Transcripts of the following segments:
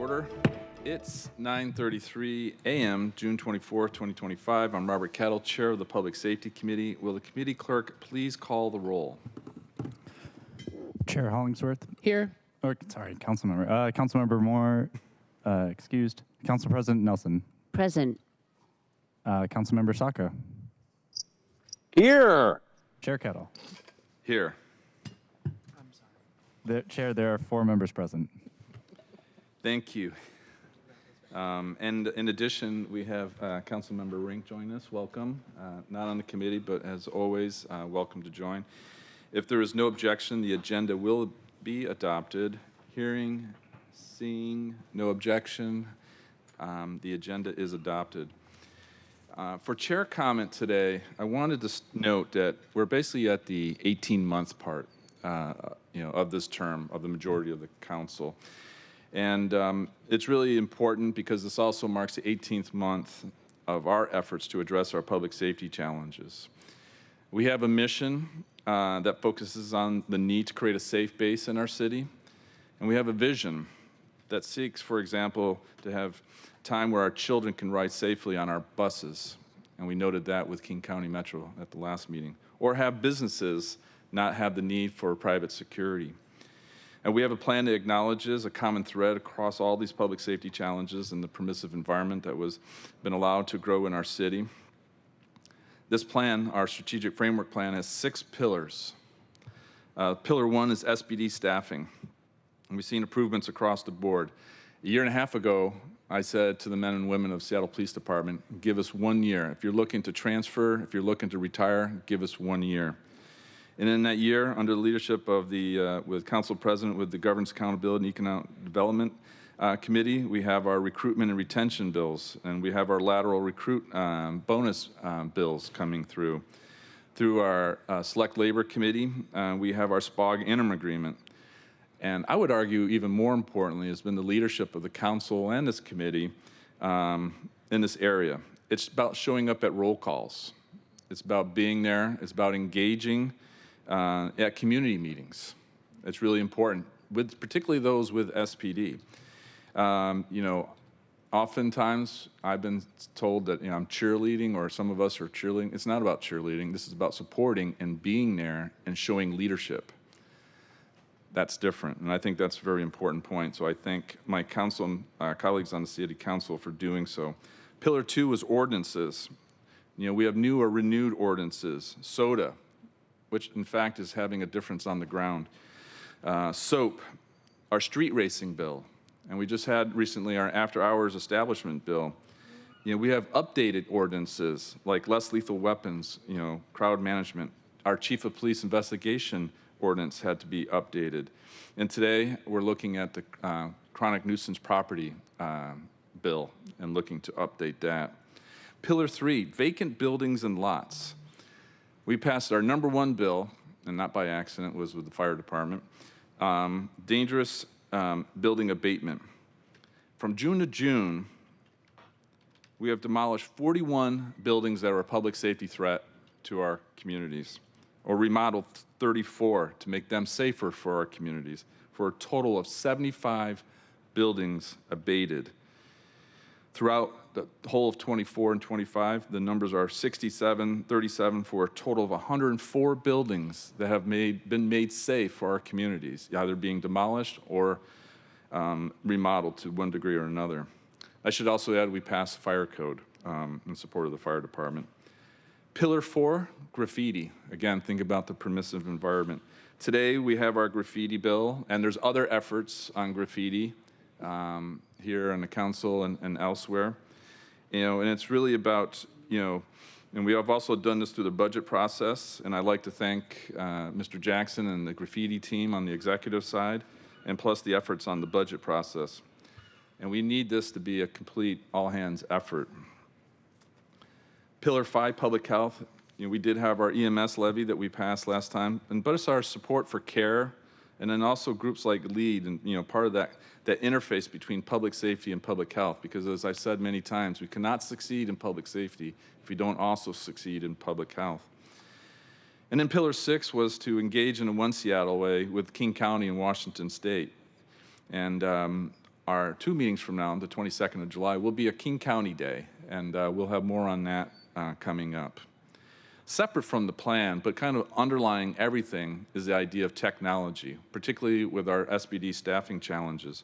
order. It's 9:33 a.m., June 24th, 2025. I'm Robert Kettle, Chair of the Public Safety Committee. Will the committee clerk please call the roll? Chair Hollingsworth. Here. Or, sorry, Councilmember. Councilmember Moore, excused. Council President Nelson. Present. Councilmember Saka. Here. Chair Kettle. Here. Chair, there are 4 members present. Thank you. And in addition, we have Councilmember Rink join us. Welcome. Not on the committee, but as always, welcome to join. If there is no objection, the agenda will be adopted. Hearing, seeing, no objection, the agenda is adopted. For chair comment today, I wanted to note that we're basically at the 18-month part, of this term of the majority of the council. And it's really important because this also marks the 18th month of our efforts to address our public safety challenges. We have a mission that focuses on the need to create a safe base in our city. And we have a vision that seeks, for example, to have time where our children can ride safely on our buses. And we noted that with King County Metro at the last meeting. Or have businesses not have the need for private security. And we have a plan that acknowledges a common thread across all these public safety challenges and the permissive environment that was been allowed to grow in our city. This plan, our strategic framework plan, has 6 pillars. Pillar 1 is SPD staffing. And we've seen improvements across the board. A year and a half ago, I said to the men and women of Seattle Police Department, give us 1 year. If you're looking to transfer, if you're looking to retire, give us 1 year. And in that year, under the leadership of the, with Council President, with the Governance Accountability and Economic Development Committee, we have our recruitment and retention bills, and we have our lateral recruit bonus bills coming through. Through our Select Labor Committee, we have our SPOG interim agreement. And I would argue even more importantly has been the leadership of the council and this committee in this area. It's about showing up at roll calls. It's about being there. It's about engaging at community meetings. It's really important, with particularly those with SPD. Oftentimes I've been told that I'm cheerleading, or some of us are cheerleading. It's not about cheerleading. This is about supporting and being there and showing leadership. That's different, and I think that's a very important point. So I thank my council colleagues on the city council for doing so. Pillar 2 is ordinances. We have new or renewed ordinances. SODA, which in fact is having a difference on the ground. SOAP, our street racing bill, and we just had recently our after-hours establishment bill. We have updated ordinances like less lethal weapons, crowd management. Our chief of police investigation ordinance had to be updated. And today we're looking at the chronic nuisance property bill and looking to update that. Pillar 3, vacant buildings and lots. We passed our number 1 bill, and not by accident, was with the fire department, dangerous building abatement. From June to June, we have demolished 41 buildings that are a public safety threat to our communities, or remodeled 34 to make them safer for our communities, for a total of 75 buildings abated. Throughout the whole of 24 and 25, the numbers are 67, 37 for a total of 104 buildings that have been made safe for our communities, either being demolished or remodeled to one degree or another. I should also add we passed the fire code in support of the fire department. Pillar 4, graffiti. Again, think about the permissive environment. Today we have our graffiti bill, and there's other efforts on graffiti here in the council and elsewhere. And it's really about, and we have also done this through the budget process, and I'd like to thank Mr. Jackson and the graffiti team on the executive side, and plus the efforts on the budget process. And we need this to be a complete all-hands effort. Pillar 5, public health. We did have our EMS levy that we passed last time, but it's our support for CARE, and then also groups like LEAD, and part of that interface between public safety and public health, because as I've said many times, we cannot succeed in public safety if we don't also succeed in public health. And then Pillar 6 was to engage in a One Seattle way with King County and Washington State. And our 2 meetings from now, the 22nd of July, will be a King County Day, and we'll have more on that coming up. Separate from the plan, but kind of underlying everything, is the idea of technology, particularly with our SBD staffing challenges.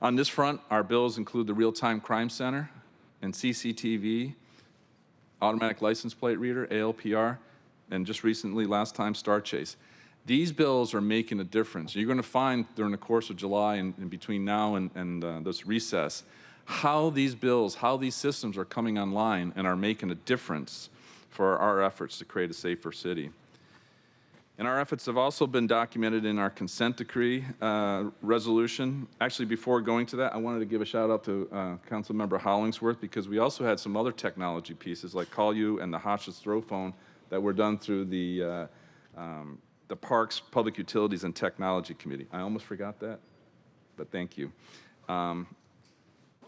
On this front, our bills include the Real-Time Crime Center and CCTV, Automatic License Plate Reader, ALPR, and just recently, last time, Star Chase. These bills are making a difference. You're going to find during the course of July and between now and this recess, how these bills, how these systems are coming online and are making a difference for our efforts to create a safer city. And our efforts have also been documented in our consent decree resolution. Actually, before going to that, I wanted to give a shout out to Councilmember Hollingsworth, because we also had some other technology pieces like Call You and the Hotchkiss Throw Phone that were done through the Parks, Public Utilities, and Technology Committee. I almost forgot that, but thank you.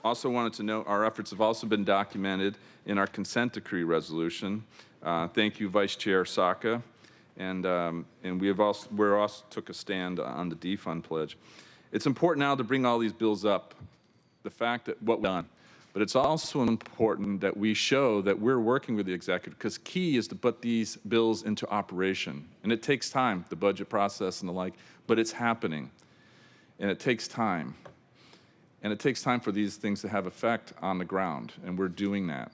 Also wanted to note our efforts have also been documented in our consent decree resolution. Thank you, Vice Chair Saka. And we also took a stand on the defund pledge. It's important now to bring all these bills up, the fact that what we've done, but it's also important that we show that we're working with the executive, because key is to put these bills into operation. And it takes time, the budget process and the like, but it's happening. And it takes time. And it takes time for these things to have effect on the ground, and we're doing that.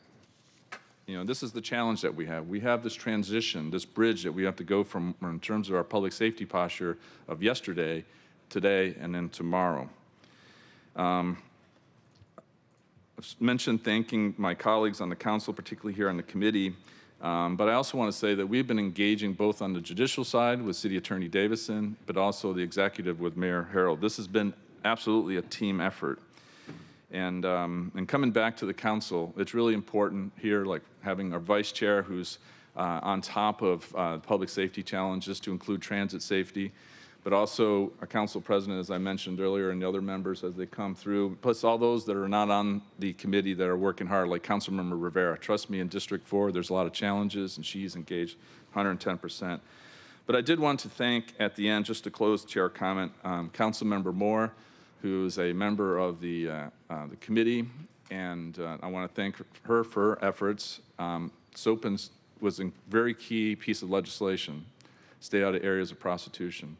You know, this is the challenge that we have. We have this transition, this bridge that we have to go from in terms of our public safety posture of yesterday, today, and then tomorrow. I've mentioned thanking my colleagues on the council, particularly here on the committee, but I also want to say that we've been engaging both on the judicial side with City Attorney Davison, but also the executive with Mayor Harold. This has been absolutely a team effort. And coming back to the council, it's really important here, like having our vice chair who's on top of public safety challenges to include transit safety, but also our council president, as I mentioned earlier, and the other members as they come through, plus all those that are not on the committee that are working hard, like Councilmember Rivera. Trust me, in District 4, there's a lot of challenges, and she's engaged 110%. But I did want to thank, at the end, just to close chair comment, Councilmember Moore, who's a member of the committee, and I want to thank her for her efforts. SOPIN was a very key piece of legislation, stay out of areas of prostitution,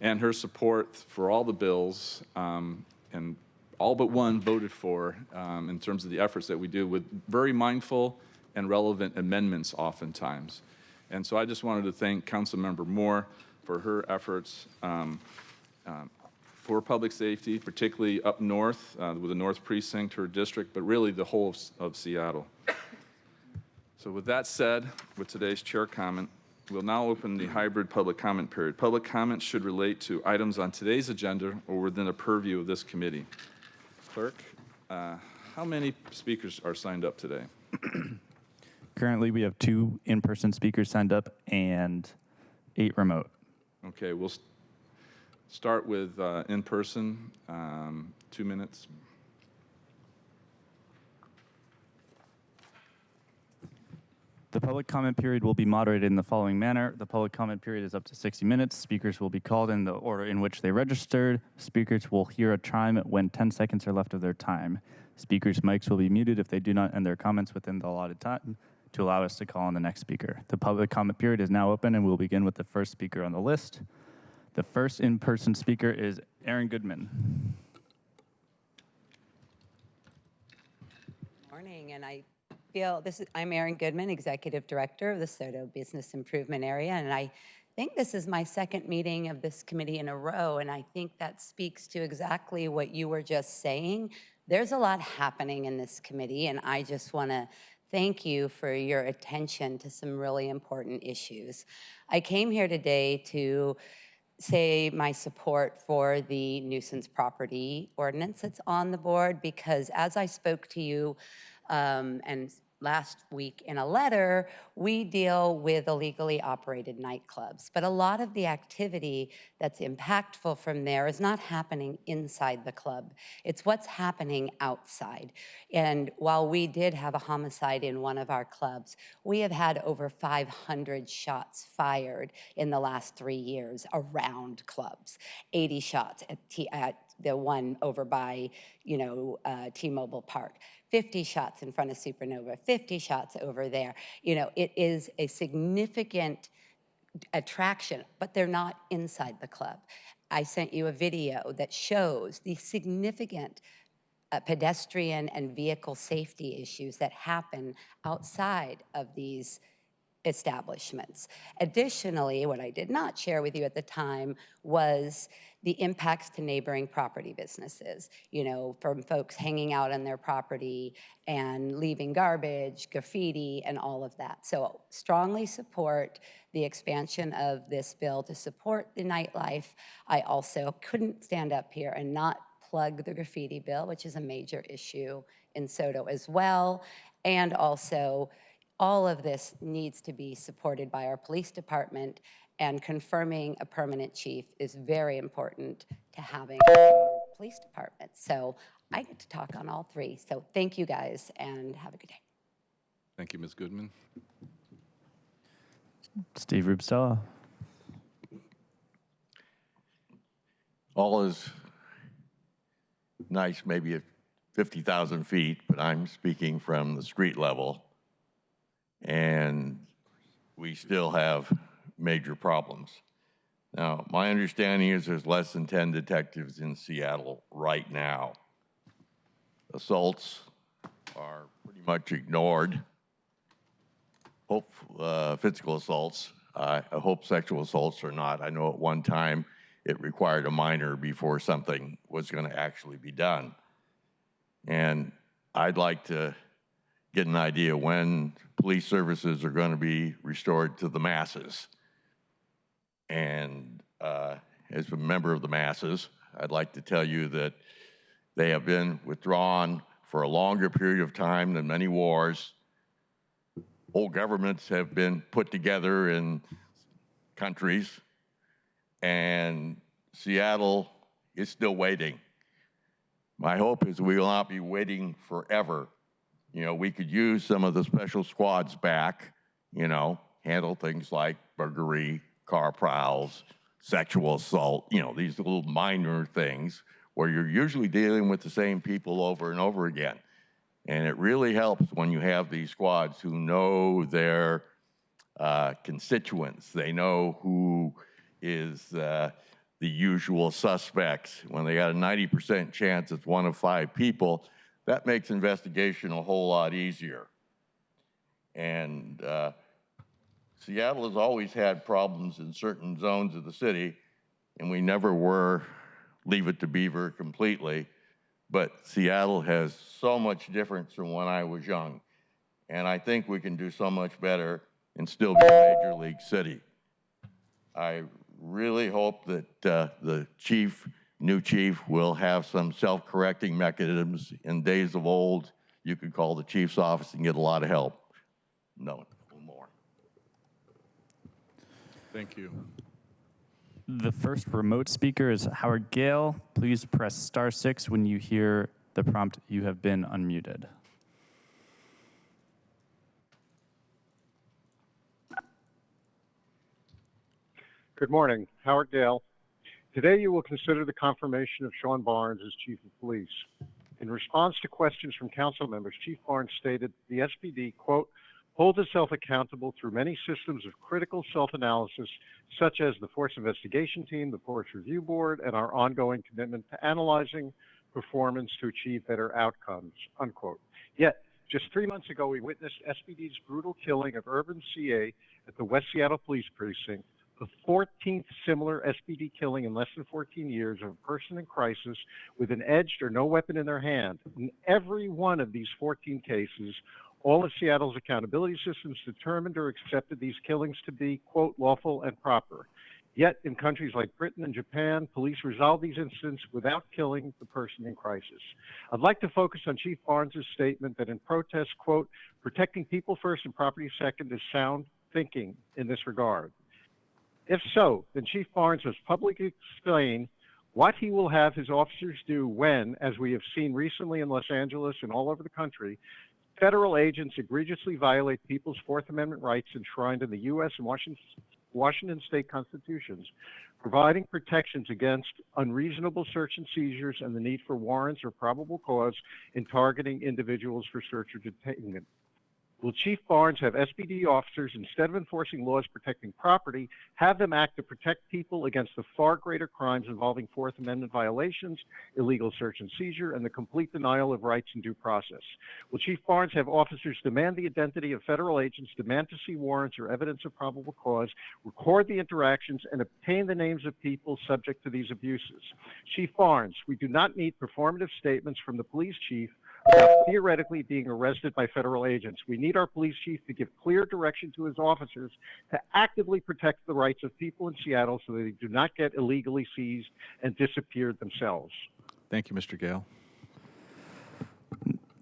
and her support for all the bills, and all but one voted for in terms of the efforts that we do with very mindful and relevant amendments oftentimes. And so I just wanted to thank Councilmember Moore for her efforts for public safety, particularly up north with the North Precinct, her district, but really the whole of Seattle. So with that said, with today's chair comment, we'll now open the hybrid public comment period. Public comment should relate to items on today's agenda or within the purview of this committee. Clerk, how many speakers are signed up today? Currently, we have 2 in-person speakers signed up and 8 remote. Okay, we'll start with in-person, 2 minutes. The public comment period will be moderated in the following manner. The public comment period is up to 60 minutes. Speakers will be called in the order in which they registered. Speakers will hear a chime when 10 seconds are left of their time. Speakers' mics will be muted if they do not end their comments within the allotted time to allow us to call on the next speaker. The public comment period is now open, and we'll begin with the first speaker on the list. The first in-person speaker is Aaron Goodman. Morning, and I'm Erin Goodman, Executive Director of the SODO Business Improvement Area, and I think this is my second meeting of this committee in a row, and I think that speaks to exactly what you were just saying. There's a lot happening in this committee, and I just want to thank you for your attention to some really important issues. I came here today to say my support for the nuisance property ordinance that's on the board, because as I spoke to you and last week in a letter, we deal with illegally operated nightclubs. But a lot of the activity that's impactful from there is not happening inside the club. It's what's happening outside. And while we did have a homicide in one of our clubs, we have had over 500 shots fired in the last 3 years around clubs. 80 shots at the one over by, T-Mobile Park. 50 shots in front of Supernova, 50 shots over there. It is a significant attraction, but they're not inside the club. I sent you a video that shows the significant pedestrian and vehicle safety issues that happen outside of these establishments. Additionally, what I did not share with you at the time was the impacts to neighboring property businesses, from folks hanging out on their property and leaving garbage, graffiti, and all of that. So strongly support the expansion of this bill to support the nightlife. I also couldn't stand up here and not plug the graffiti bill, which is a major issue in SODO as well. And also, all of this needs to be supported by our police department, and confirming a permanent chief is very important to having a police department. So I get to talk on all three. So thank you guys and have a good day. Thank you, Ms. Goodman. Steve Rubstella. All is nice, maybe at 50,000 feet, but I'm speaking from the street level. And we still have major problems. Now, my understanding is there's less than 10 detectives in Seattle right now. Assaults are pretty much ignored. Physical assaults, I hope sexual assaults are not. I know at one time it required a minor before something was going to actually be done. And I'd like to get an idea when police services are going to be restored to the masses. And as a member of the masses, I'd like to tell you that they have been withdrawn for a longer period of time than many wars. Whole governments have been put together in countries, and Seattle is still waiting. My hope is we will not be waiting forever. We could use some of the special squads back, handle things like burglary, car prowls, sexual assault, these little minor things where you're usually dealing with the same people over and over again. And it really helps when you have these squads who know their constituents. They know who is the usual suspects. When they got a 90% chance it's one of 5 people, that makes investigation a whole lot easier. And Seattle has always had problems in certain zones of the city, and we never were leave it to Beaver completely. But Seattle has so much difference from when I was young. And I think we can do so much better and still be a major league city. I really hope that the new chief will have some self-correcting mechanisms. In days of old, you could call the chief's office and get a lot of help. No more. Thank you. The first remote speaker is Howard Gale. Please press *6 when you hear the prompt, "You have been unmuted." Good morning, Howard Gale. Today you will consider the confirmation of Shon Barnes as Chief of Police. In response to questions from council members, Chief Barnes stated the SPD, quote, holds itself accountable through many systems of critical self-analysis, such as the Force Investigation Team, the Force Review Board, and our ongoing commitment to analyzing performance to achieve better outcomes, unquote. Yet, just 3 months ago, we witnessed SPD's brutal killing of urban CA at the West Seattle Police Precinct, the 14th similar SPD killing in less than 14 years of a person in crisis with an edged or no weapon in their hand. In every one of these 14 cases, all of Seattle's accountability systems determined or accepted these killings to be, quote, lawful and proper. Yet, in countries like Britain and Japan, police resolve these incidents without killing the person in crisis. I'd like to focus on Chief Barnes' statement that in protest, quote, protecting people first and property second is sound thinking in this regard. If so, then Chief Barnes must publicly explain what he will have his officers do when, as we have seen recently in Los Angeles and all over the country, federal agents egregiously violate people's Fourth Amendment rights enshrined in the U.S. and Washington state constitutions, providing protections against unreasonable search and seizures and the need for warrants or probable cause in targeting individuals for search or detainment. Will Chief Barnes have SPD officers, instead of enforcing laws protecting property, have them act to protect people against the far greater crimes involving Fourth Amendment violations, illegal search and seizure, and the complete denial of rights and due process? Will Chief Barnes have officers demand the identity of federal agents, demand to see warrants or evidence of probable cause, record the interactions, and obtain the names of people subject to these abuses? Chief Barnes, we do not need performative statements from the police chief about theoretically being arrested by federal agents. We need our police chief to give clear direction to his officers to actively protect the rights of people in Seattle so that they do not get illegally seized and disappeared themselves. Thank you, Mr. Gale.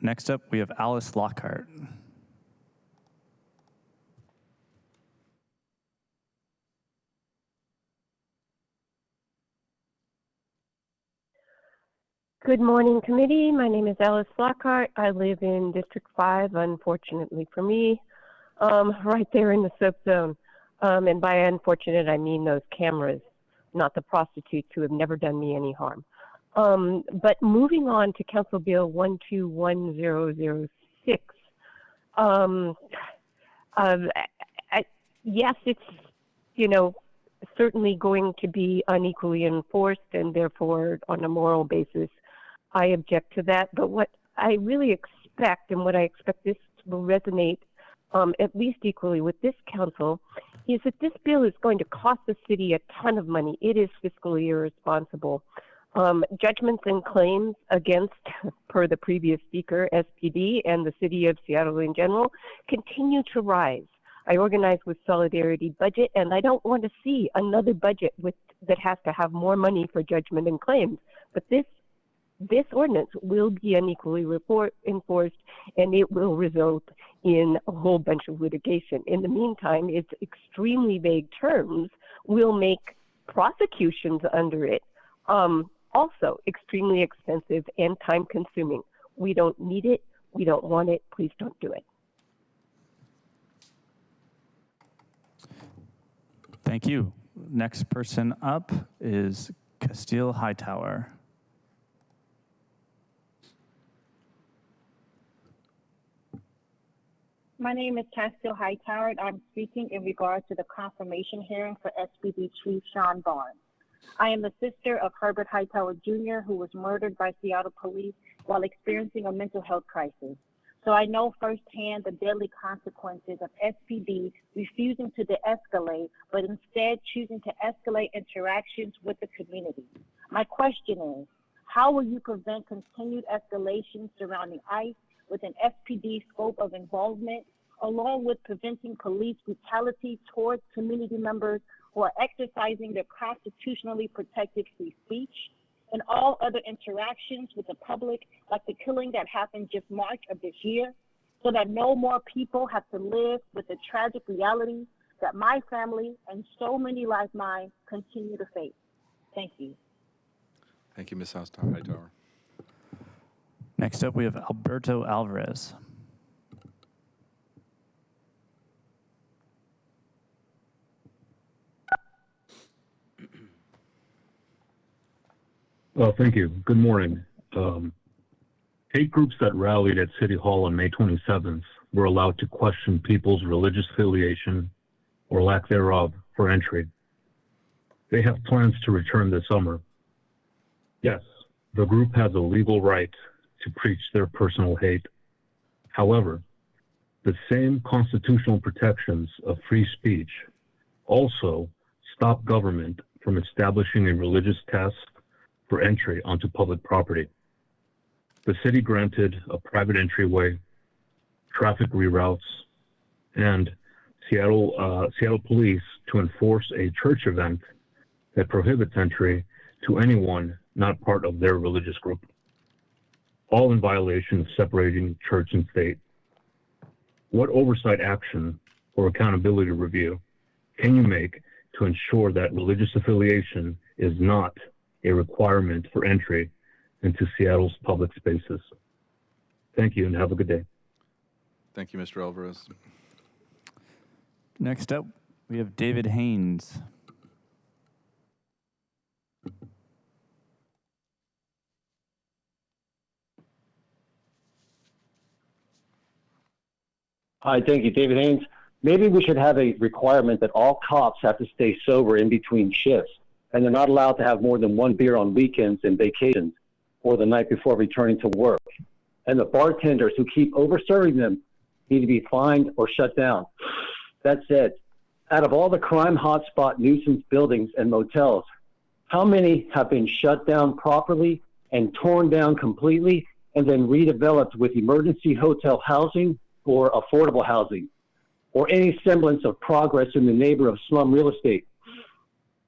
Next up, we have Alice Lockhart. Good morning, committee. My name is Alice Lockhart. I live in District 5, unfortunately for me, right there in the SOAP zone. And by unfortunate, I mean those cameras, not the prostitutes who have never done me any harm. But moving on to Council Bill 121006, yes, it's, certainly going to be unequally enforced, and therefore, on a moral basis, I object to that. But what I really expect, and what I expect this will resonate at least equally with this council, is that this bill is going to cost the city a ton of money. It is fiscally irresponsible. Judgments and claims against, per the previous speaker, SPD and the city of Seattle in general, continue to rise. I organize with Solidarity Budget, and I don't want to see another budget that has to have more money for judgment and claims. But this ordinance will be unequally enforced, and it will result in a whole bunch of litigation. In the meantime, its extremely vague terms will make prosecutions under it also extremely expensive and time-consuming. We don't need it. We don't want it. Please don't do it. Thank you. Next person up is Castile Hightower. My name is Castile Hightower. I'm speaking in regard to the confirmation hearing for SPD Chief Shon Barnes. I am the sister of Herbert Hightower Jr., who was murdered by Seattle police while experiencing a mental health crisis. So I know firsthand the deadly consequences of SPD refusing to de-escalate, but instead choosing to escalate interactions with the community. My question is, how will you prevent continued escalation surrounding ICE with an SPD scope of involvement, along with preventing police brutality towards community members who are exercising their constitutionally protected free speech, and all other interactions with the public, like the killing that happened just March of this year, so that no more people have to live with the tragic reality that my family and so many like mine continue to face. Thank you. Thank you, Ms. Hightower. Next up, we have Alberto Alvarez. Thank you. Good morning. 8 groups that rallied at City Hall on May 27th were allowed to question people's religious affiliation or lack thereof for entry. They have plans to return this summer. Yes, the group has a legal right to preach their personal hate. However, the same constitutional protections of free speech also stop government from establishing a religious test for entry onto public property. The city granted a private entryway, traffic reroutes, and Seattle police to enforce a church event that prohibits entry to anyone not part of their religious group, all in violation of separating church and state. What oversight action or accountability review can you make to ensure that religious affiliation is not a requirement for entry into Seattle's public spaces? Thank you and have a good day. Thank you, Mr. Alvarez. Next up, we have David Haynes. Hi, thank you, David Haynes. Maybe we should have a requirement that all cops have to stay sober in between shifts, and they're not allowed to have more than one beer on weekends and vacations or the night before returning to work. And the bartenders who keep over-serving them need to be fined or shut down. That said, out of all the crime hotspot nuisance buildings and motels, how many have been shut down properly and torn down completely and then redeveloped with emergency hotel housing or affordable housing, or any semblance of progress in the neighbor of slum real estate?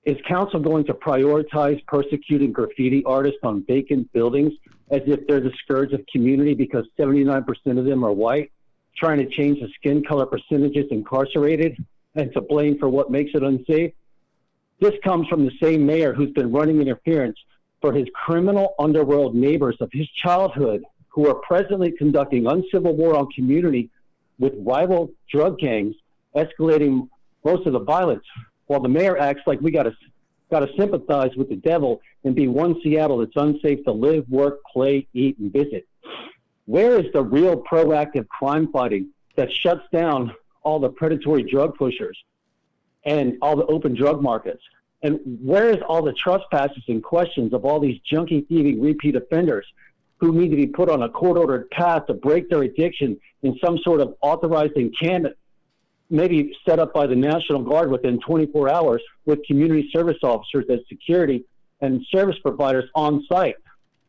Is council going to prioritize persecuting graffiti artists on vacant buildings as if they're the scourge of community because 79% of them are white, trying to change the skin color percentages incarcerated and to blame for what makes it unsafe? This comes from the same mayor who's been running interference for his criminal underworld neighbors of his childhood who are presently conducting uncivil war on community with rival drug gangs, escalating most of the violence, while the mayor acts like we got to sympathize with the devil and be one Seattle that's unsafe to live, work, play, eat, and visit. Where is the real proactive crime fighting that shuts down all the predatory drug pushers and all the open drug markets? And where is all the trespasses and questions of all these junkie thieving repeat offenders who need to be put on a court-ordered path to break their addiction in some sort of authorized encampment, maybe set up by the National Guard within 24 hours with community service officers as security and service providers on site?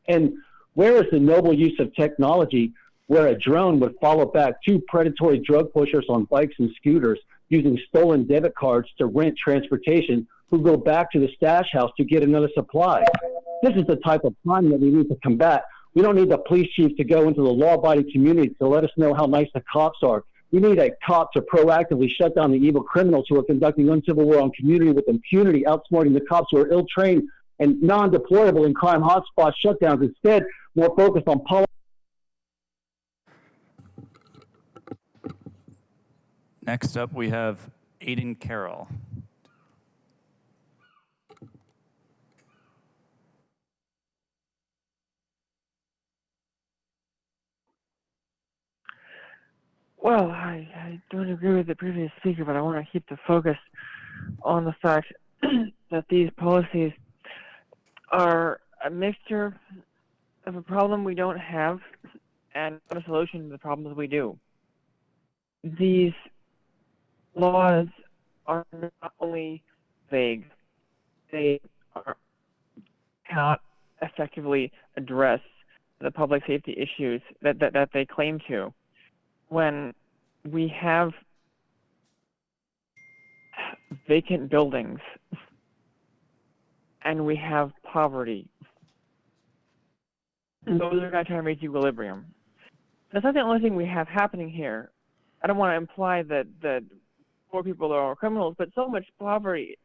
And where is the noble use of technology where a drone would follow back two predatory drug pushers on bikes and scooters using stolen debit cards to rent transportation who go back to the stash house to get another supply? This is the type of crime that we need to combat. We don't need the police chief to go into the law-abiding community to let us know how nice the cops are. We need a cop to proactively shut down the evil criminals who are conducting uncivil war on community with impunity, outsmarting the cops who are ill-trained and non-deployable in crime hotspot shutdowns. Instead, more focused on policy. Next up, we have Aiden Carroll. Well, I don't agree with the previous speaker, but I want to keep the focus on the fact that these policies are a mixture of a problem we don't have and a solution to the problems we do. These laws are not only vague, they cannot effectively address the public safety issues that they claim to. When we have vacant buildings and we have poverty, those are going to try to reach equilibrium. That's not the only thing we have happening here. I don't want to imply that poor people are criminals, but so much poverty,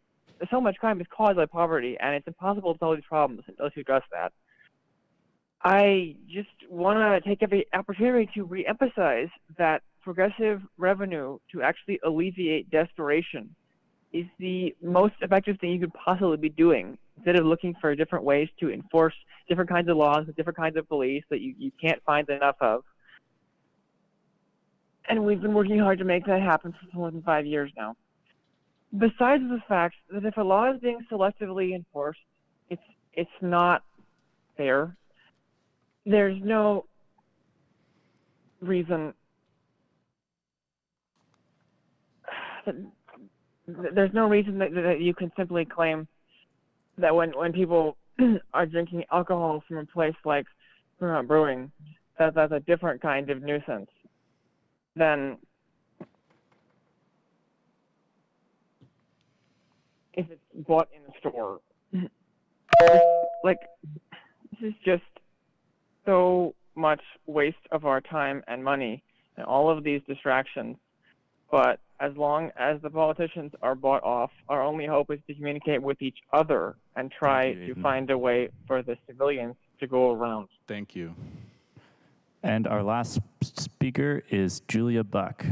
so much crime is caused by poverty, and it's impossible to solve these problems unless you address that. I just want to take every opportunity to re-emphasize that progressive revenue to actually alleviate desperation is the most effective thing you could possibly be doing, instead of looking for different ways to enforce different kinds of laws with different kinds of police that you can't find enough of. And we've been working hard to make that happen for more than 5 years now. Besides the fact that if a law is being selectively enforced, it's not fair. There's no reason that you can simply claim that when people are drinking alcohol from a place like brewing, that's a different kind of nuisance than if it's bought in a store. Like, this is just so much waste of our time and money and all of these distractions. But as long as the politicians are bought off, our only hope is to communicate with each other and try to find a way for the civilians to go around. Thank you. And our last speaker is Julia Buck.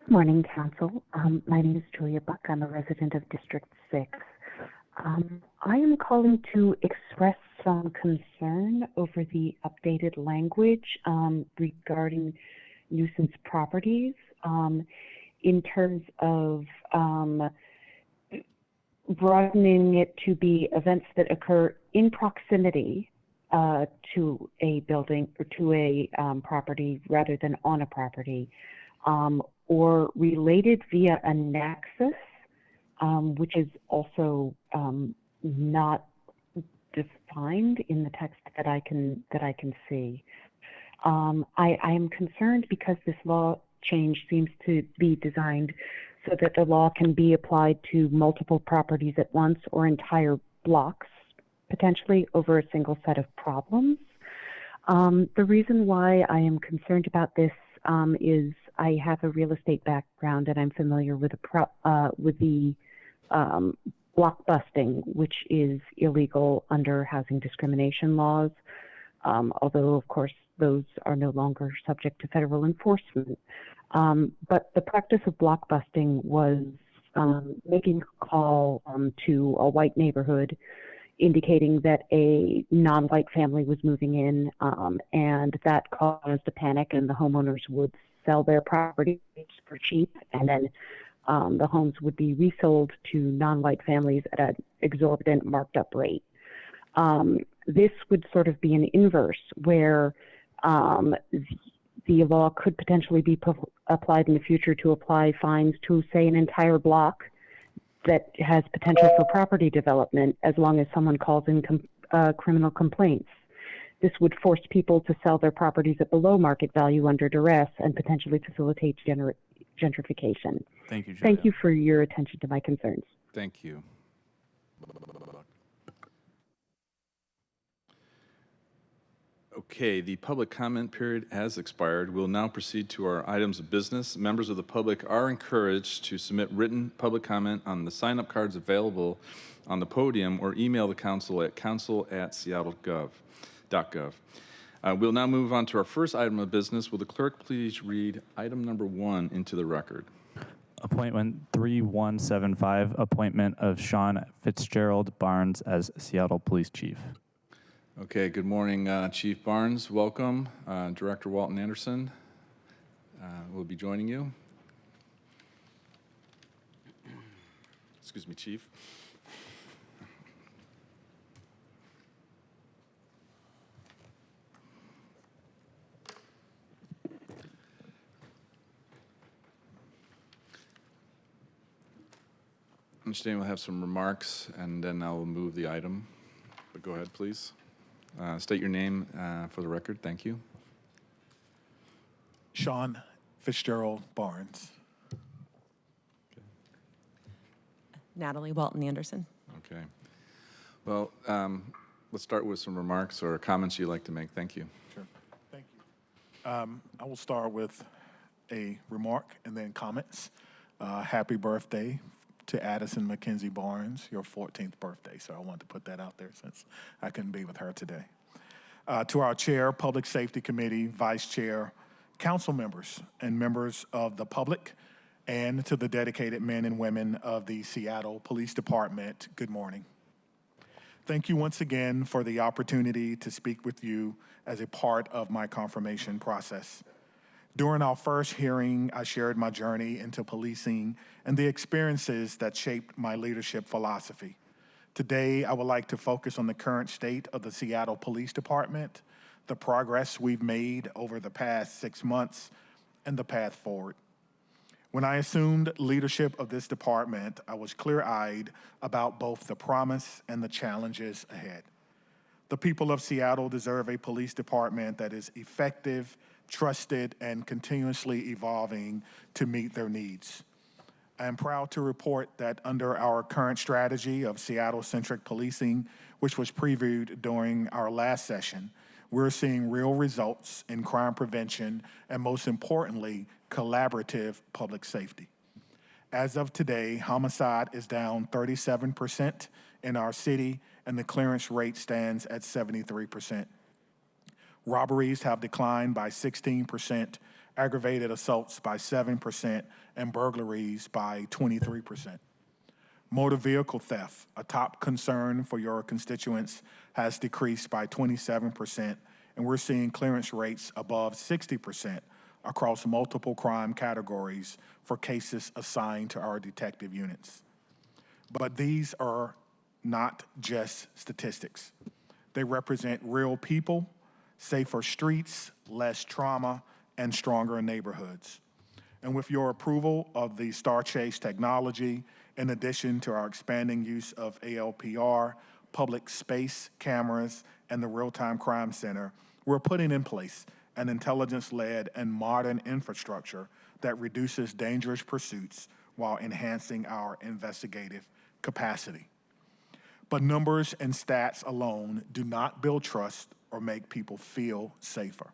Good morning, Council. My name is Julia Buck. I'm a resident of District 6. I am calling to express some concern over the updated language regarding nuisance properties in terms of broadening it to be events that occur in proximity to a building or to a property rather than on a property, or related via a nexus, which is also not defined in the text that I can see. I am concerned because this law change seems to be designed so that the law can be applied to multiple properties at once or entire blocks, potentially over a single set of problems. The reason why I am concerned about this is I have a real estate background and I'm familiar with the block busting, which is illegal under housing discrimination laws, although of course those are no longer subject to federal enforcement. But the practice of block busting was making a call to a white neighborhood indicating that a non-white family was moving in, and that caused a panic, and the homeowners would sell their property for cheap, and then the homes would be resold to non-white families at an exorbitant marked up rate. This would sort of be an inverse where the law could potentially be applied in the future to apply fines to, say, an entire block that has potential for property development as long as someone calls in criminal complaints. This would force people to sell their properties at below market value under duress and potentially facilitate gentrification. Thank you, Julia. Thank you for your attention to my concerns. Thank you. Okay, the public comment period has expired. We'll now proceed to our items of business. Members of the public are encouraged to submit written public comment on the sign-up cards available on the podium or email the council at council@seattle.gov. We'll now move on to our first item of business. Will the clerk please read item number 1 into the record? Appointment 3175, appointment of Shon Fitzgerald Barnes as Seattle Police Chief. Okay, good morning, Chief Barnes. Welcome. Director Walton Anderson will be joining you. Excuse me, Chief. I understand we'll have some remarks, and then I'll move the item. But go ahead, please. State your name for the record. Thank you. Shon Fitzgerald Barnes. Okay. Natalie Walton Anderson. Okay. Well, let's start with some remarks or comments you'd like to make. Thank you. Sure. Thank you. I will start with a remark and then comments. Happy birthday to Addison Mackenzie Barnes, your 14th birthday. So I wanted to put that out there since I couldn't be with her today. To our chair, Public Safety Committee, Vice Chair, council members, and members of the public, and to the dedicated men and women of the Seattle Police Department, good morning. Thank you once again for the opportunity to speak with you as a part of my confirmation process. During our first hearing, I shared my journey into policing and the experiences that shaped my leadership philosophy. Today, I would like to focus on the current state of the Seattle Police Department, the progress we've made over the past 6 months, and the path forward. When I assumed leadership of this department, I was clear-eyed about both the promise and the challenges ahead. The people of Seattle deserve a police department that is effective, trusted, and continuously evolving to meet their needs. I am proud to report that under our current strategy of Seattle-centric policing, which was previewed during our last session, we're seeing real results in crime prevention and, most importantly, collaborative public safety. As of today, homicide is down 37% in our city, and the clearance rate stands at 73%. Robberies have declined by 16%, aggravated assaults by 7%, and burglaries by 23%. Motor vehicle theft, a top concern for your constituents, has decreased by 27%, and we're seeing clearance rates above 60% across multiple crime categories for cases assigned to our detective units. But these are not just statistics. They represent real people, safer streets, less trauma, and stronger neighborhoods. And with your approval of the Star Chase technology, in addition to our expanding use of ALPR, public space cameras, and the Real-Time Crime Center, we're putting in place an intelligence-led and modern infrastructure that reduces dangerous pursuits while enhancing our investigative capacity. But numbers and stats alone do not build trust or make people feel safer.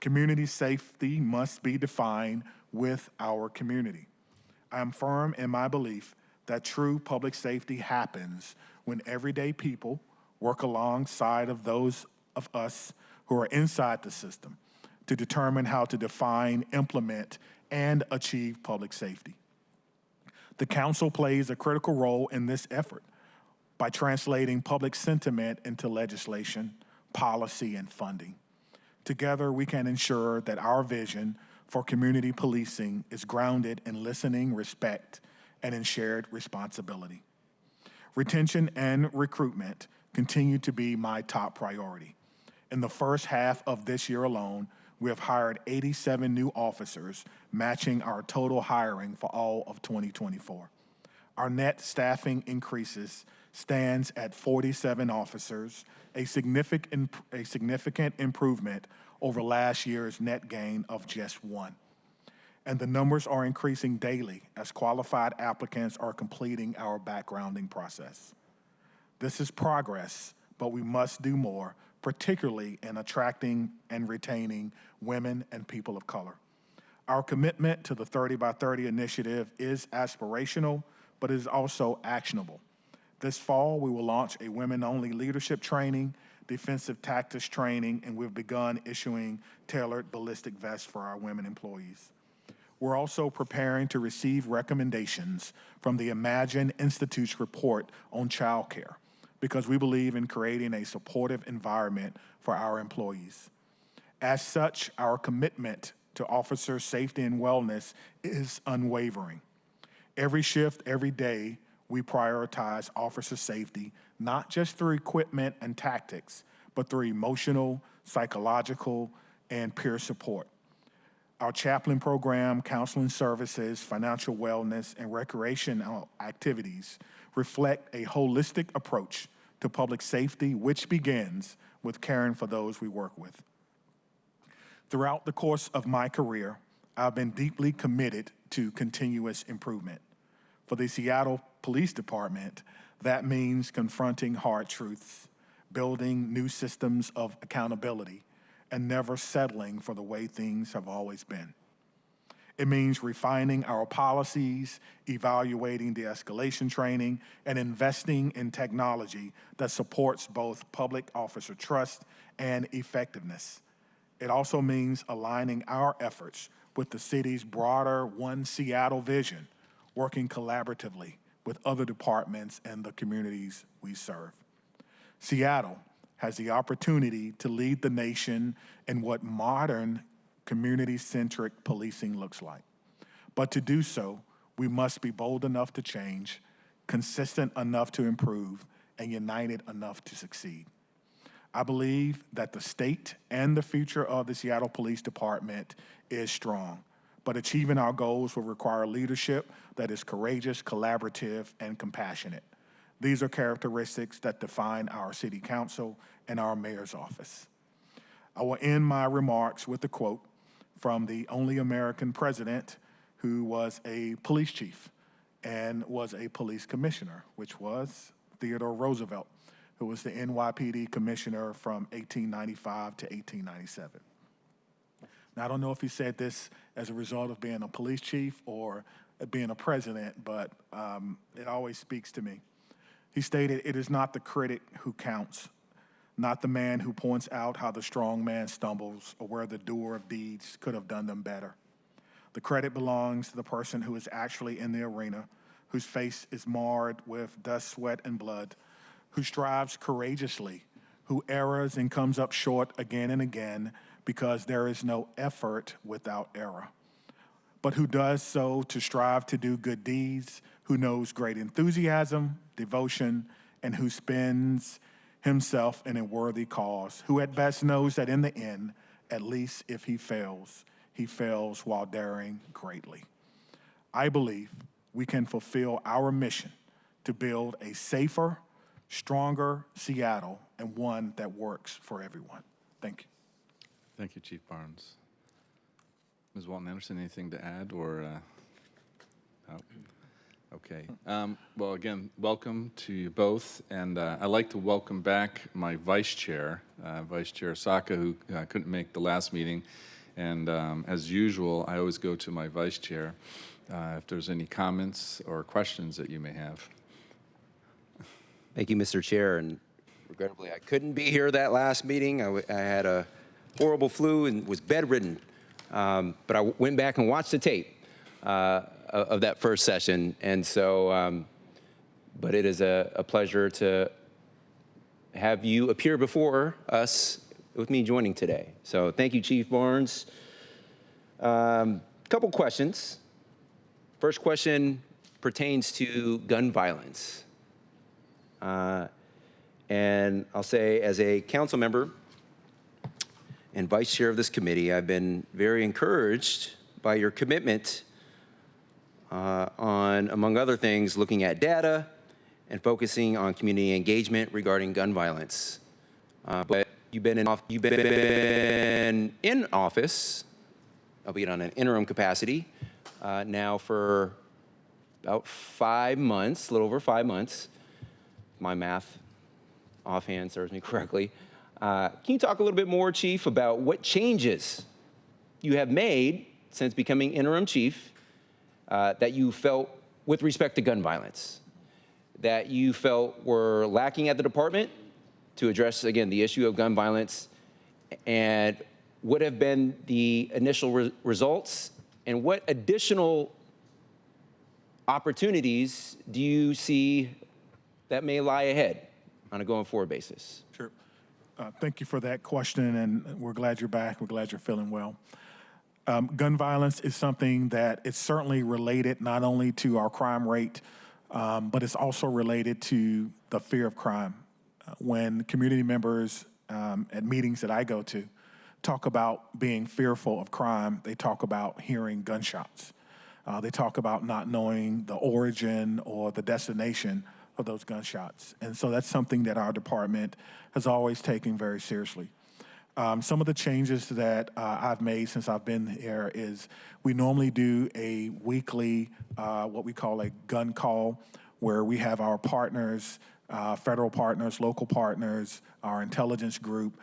Community safety must be defined with our community. I am firm in my belief that true public safety happens when everyday people work alongside of those of us who are inside the system to determine how to define, implement, and achieve public safety. The council plays a critical role in this effort by translating public sentiment into legislation, policy, and funding. Together, we can ensure that our vision for community policing is grounded in listening, respect, and in shared responsibility. Retention and recruitment continue to be my top priority. In the first half of this year alone, we have hired 87 new officers, matching our total hiring for all of 2024. Our net staffing increases stands at 47 officers, a significant improvement over last year's net gain of just 1. And the numbers are increasing daily as qualified applicants are completing our backgrounding process. This is progress, but we must do more, particularly in attracting and retaining women and people of color. Our commitment to the 30 by 30 initiative is aspirational, but is also actionable. This fall, we will launch a women-only leadership training, defensive tactics training, and we've begun issuing tailored ballistic vests for our women employees. We're also preparing to receive recommendations from the Imagine Institute's report on childcare, because we believe in creating a supportive environment for our employees. As such, our commitment to officer safety and wellness is unwavering. Every shift, every day, we prioritize officer safety, not just through equipment and tactics, but through emotional, psychological, and peer support. Our chaplain program, counseling services, financial wellness, and recreational activities reflect a holistic approach to public safety, which begins with caring for those we work with. Throughout the course of my career, I've been deeply committed to continuous improvement. For the Seattle Police Department, that means confronting hard truths, building new systems of accountability, and never settling for the way things have always been. It means refining our policies, evaluating de-escalation training, and investing in technology that supports both public officer trust and effectiveness. It also means aligning our efforts with the city's broader One Seattle vision, working collaboratively with other departments and the communities we serve. Seattle has the opportunity to lead the nation in what modern community-centric policing looks like. But to do so, we must be bold enough to change, consistent enough to improve, and united enough to succeed. I believe that the state and the future of the Seattle Police Department is strong, but achieving our goals will require leadership that is courageous, collaborative, and compassionate. These are characteristics that define our city council and our mayor's office. I will end my remarks with a quote from the only American president who was a police chief and was a police commissioner, which was Theodore Roosevelt, who was the NYPD commissioner from 1895 to 1897. Now, I don't know if he said this as a result of being a police chief or being a president, but it always speaks to me. He stated, "It is not the critic who counts, not the man who points out how the strong man stumbles or where the doer of deeds could have done them better. The credit belongs to the person who is actually in the arena, whose face is marred with dust, sweat, and blood, who strives courageously, who errs and comes up short again and again because there is no effort without error, but who does so to strive to do good deeds, who knows great enthusiasm, devotion, and who spends himself in a worthy cause, who at best knows that in the end, at least if he fails while daring greatly. I believe we can fulfill our mission to build a safer, stronger Seattle and one that works for everyone. Thank you. Thank you, Chief Barnes. Ms. Walton-Anderson, anything to add or? No? Okay. Well, again, welcome to you both. And I'd like to welcome back my Vice Chair, Vice Chair Saka, who couldn't make the last meeting. And as usual, I always go to my Vice Chair if there's any comments or questions that you may have. Thank you, Mr. Chair. And regrettably, I couldn't be here that last meeting. I had a horrible flu and was bedridden. But I went back and watched the tape of that first session. And so, but it is a pleasure to have you appear before us with me joining today. So thank you, Chief Barnes. Couple questions. First question pertains to gun violence. And I'll say, as a council member and vice chair of this committee, I've been very encouraged by your commitment on, among other things, looking at data and focusing on community engagement regarding gun violence. But you've been in office, albeit on an interim capacity, now for about 5 months, a little over 5 months. My math offhand serves me correctly. Can you talk a little bit more, Chief, about what changes you have made since becoming interim chief that you felt with respect to gun violence, that you felt were lacking at the department to address, again, the issue of gun violence, and what have been the initial results, and what additional opportunities do you see that may lie ahead on a going forward basis? Sure. Thank you for that question, and we're glad you're back. We're glad you're feeling well. Gun violence is something that is certainly related not only to our crime rate, but it's also related to the fear of crime. When community members at meetings that I go to talk about being fearful of crime, they talk about hearing gunshots. They talk about not knowing the origin or the destination of those gunshots. And so that's something that our department has always taken very seriously. Some of the changes that I've made since I've been here is we normally do a weekly, what we call a gun call, where we have our partners, federal partners, local partners, our intelligence group,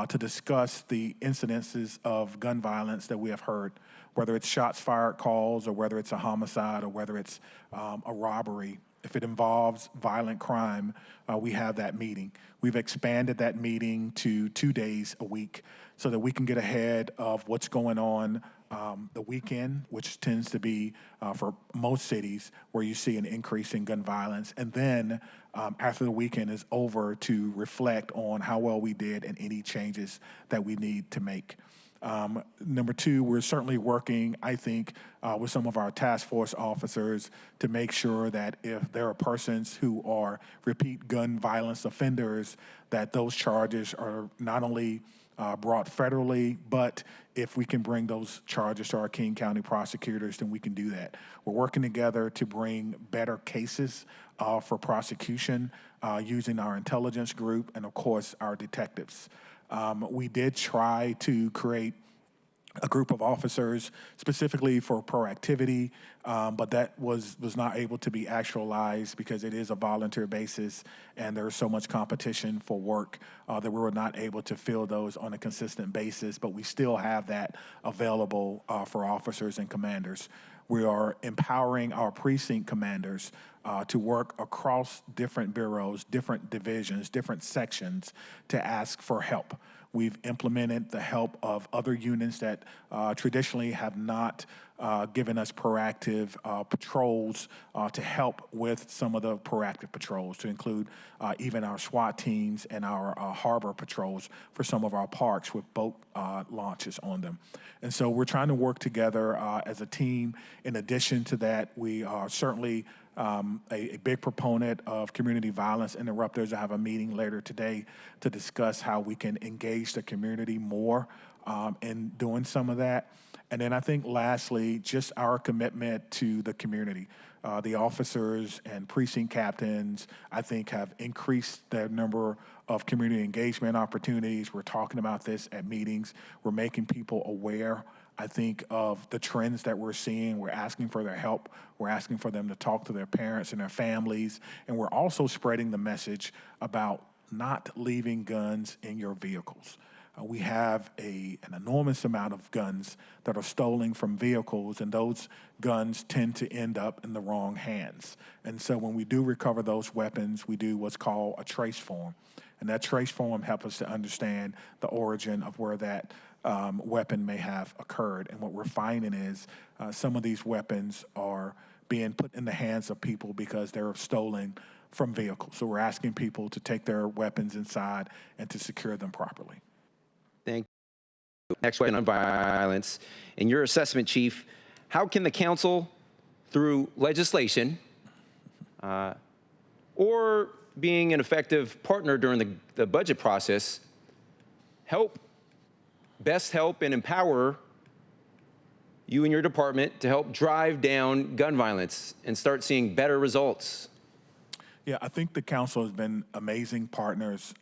to discuss the incidences of gun violence that we have heard, whether it's shots fired calls or whether it's a homicide or whether it's a robbery. If it involves violent crime, we have that meeting. We've expanded that meeting to 2 days a week so that we can get ahead of what's going on the weekend, which tends to be, for most cities, where you see an increase in gun violence. And then after the weekend is over, to reflect on how well we did and any changes that we need to make. Number two, we're certainly working, I think, with some of our task force officers to make sure that if there are persons who are repeat gun violence offenders, that those charges are not only brought federally, but if we can bring those charges to our King County prosecutors, then we can do that. We're working together to bring better cases for prosecution using our intelligence group and, of course, our detectives. We did try to create a group of officers specifically for proactivity, but that was not able to be actualized because it is a volunteer basis and there's so much competition for work that we were not able to fill those on a consistent basis, but we still have that available for officers and commanders. We are empowering our precinct commanders to work across different bureaus, different divisions, different sections to ask for help. We've implemented the help of other units that traditionally have not given us proactive patrols to help with some of the proactive patrols, to include even our SWAT teams and our harbor patrols for some of our parks with boat launches on them. And so we're trying to work together as a team. In addition to that, we are certainly a big proponent of community violence interrupters. I have a meeting later today to discuss how we can engage the community more in doing some of that. And then I think lastly, just our commitment to the community. The officers and precinct captains, I think, have increased their number of community engagement opportunities. We're talking about this at meetings. We're making people aware, I think, of the trends that we're seeing. We're asking for their help. We're asking for them to talk to their parents and their families. And we're also spreading the message about not leaving guns in your vehicles. We have an enormous amount of guns that are stolen from vehicles, and those guns tend to end up in the wrong hands. And so when we do recover those weapons, we do what's called a trace form. And that trace form helps us to understand the origin of where that weapon may have occurred. And what we're finding is some of these weapons are being put in the hands of people because they're stolen from vehicles. So we're asking people to take their weapons inside and to secure them properly. Thank you. Next question on violence. In your assessment, Chief, how can the council, through legislation or being an effective partner during the budget process, best help and empower you and your department to help drive down gun violence and start seeing better results? Yeah, I think the council has been amazing partners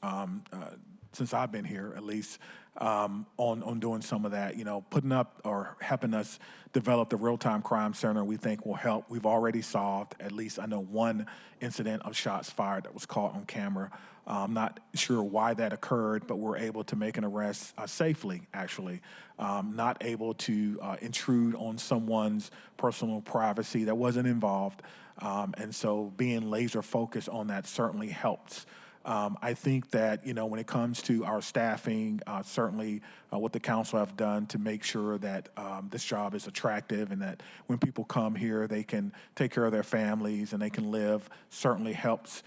since I've been here, at least, on doing some of that. You know, putting up or helping us develop the real-time crime center we think will help. We've already solved, at least I know, one incident of shots fired that was caught on camera. I'm not sure why that occurred, but we're able to make an arrest safely, actually. Not able to intrude on someone's personal privacy that wasn't involved. And so being laser focused on that certainly helps. I think that, you know, when it comes to our staffing, certainly what the council have done to make sure that this job is attractive and that when people come here, they can take care of their families and they can live certainly helps.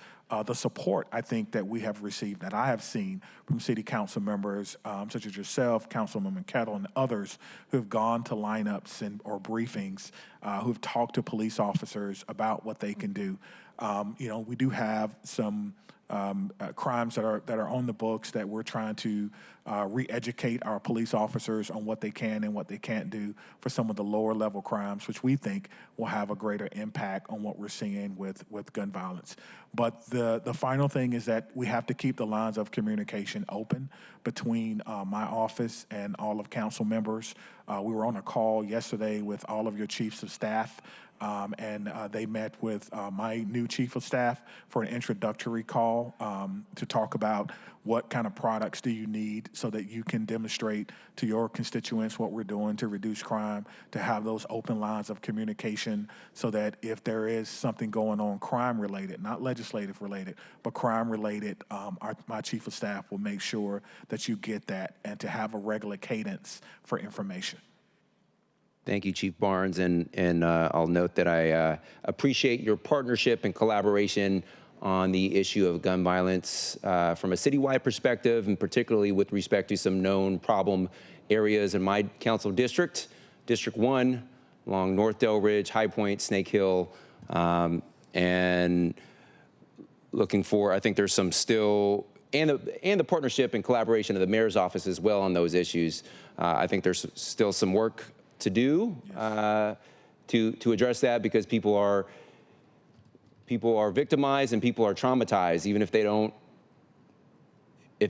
The support, I think, that we have received, that I have seen from city council members, such as yourself, Councilwoman Kettle, and others who have gone to lineups or briefings, who've talked to police officers about what they can do. You know, we do have some crimes that are on the books that we're trying to re-educate our police officers on what they can and what they can't do for some of the lower level crimes, which we think will have a greater impact on what we're seeing with gun violence. But the final thing is that we have to keep the lines of communication open between my office and all of council members. We were on a call yesterday with all of your chiefs of staff. And they met with my new chief of staff for an introductory call to talk about what kind of products do you need so that you can demonstrate to your constituents what we're doing to reduce crime, to have those open lines of communication so that if there is something going on crime related, not legislative related, but crime related, my chief of staff will make sure that you get that and to have a regular cadence for information. Thank you, Chief Barnes, and I'll note that I appreciate your partnership and collaboration on the issue of gun violence from a citywide perspective, and particularly with respect to some known problem areas in my council district, District 1, along North Del Ridge, High Point, Snake Hill, and looking for, I think there's some still, and the partnership and collaboration of the mayor's office as well on those issues. I think there's still some work to do to address that, because people are victimized and people are traumatized, even if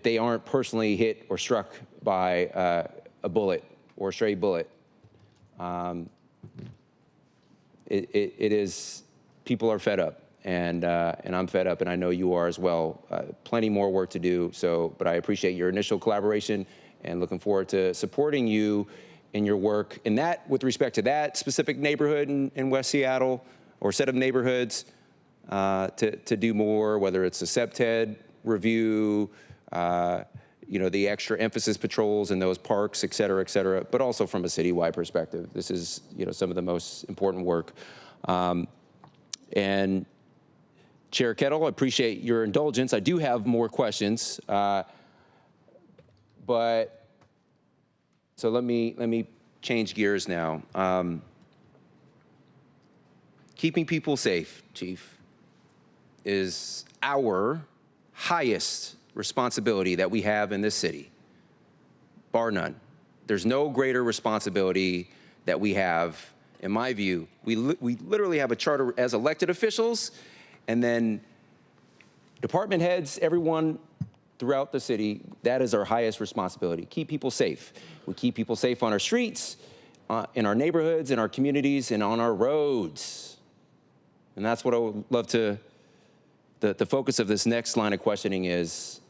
they aren't personally hit or struck by a bullet or a stray bullet. People are fed up, and I'm fed up, and I know you are as well. Plenty more work to do. But I appreciate your initial collaboration and looking forward to supporting you in your work. And that, with respect to that specific neighborhood in West Seattle, or set of neighborhoods, to do more, whether it's a SEPTED review, the extra emphasis patrols in those parks, et cetera, but also from a citywide perspective. This is, some of the most important work. And Chair Kettle, I appreciate your indulgence. I do have more questions, but so let me change gears now. Keeping people safe, Chief, is our highest responsibility that we have in this city, bar none. There's no greater responsibility that we have, in my view. We literally have a charter as elected officials, and then department heads, everyone throughout the city, that is our highest responsibility. Keep people safe. We keep people safe on our streets, in our neighborhoods, in our communities, and on our roads. And that's what I would love to, the focus of this next line of questioning is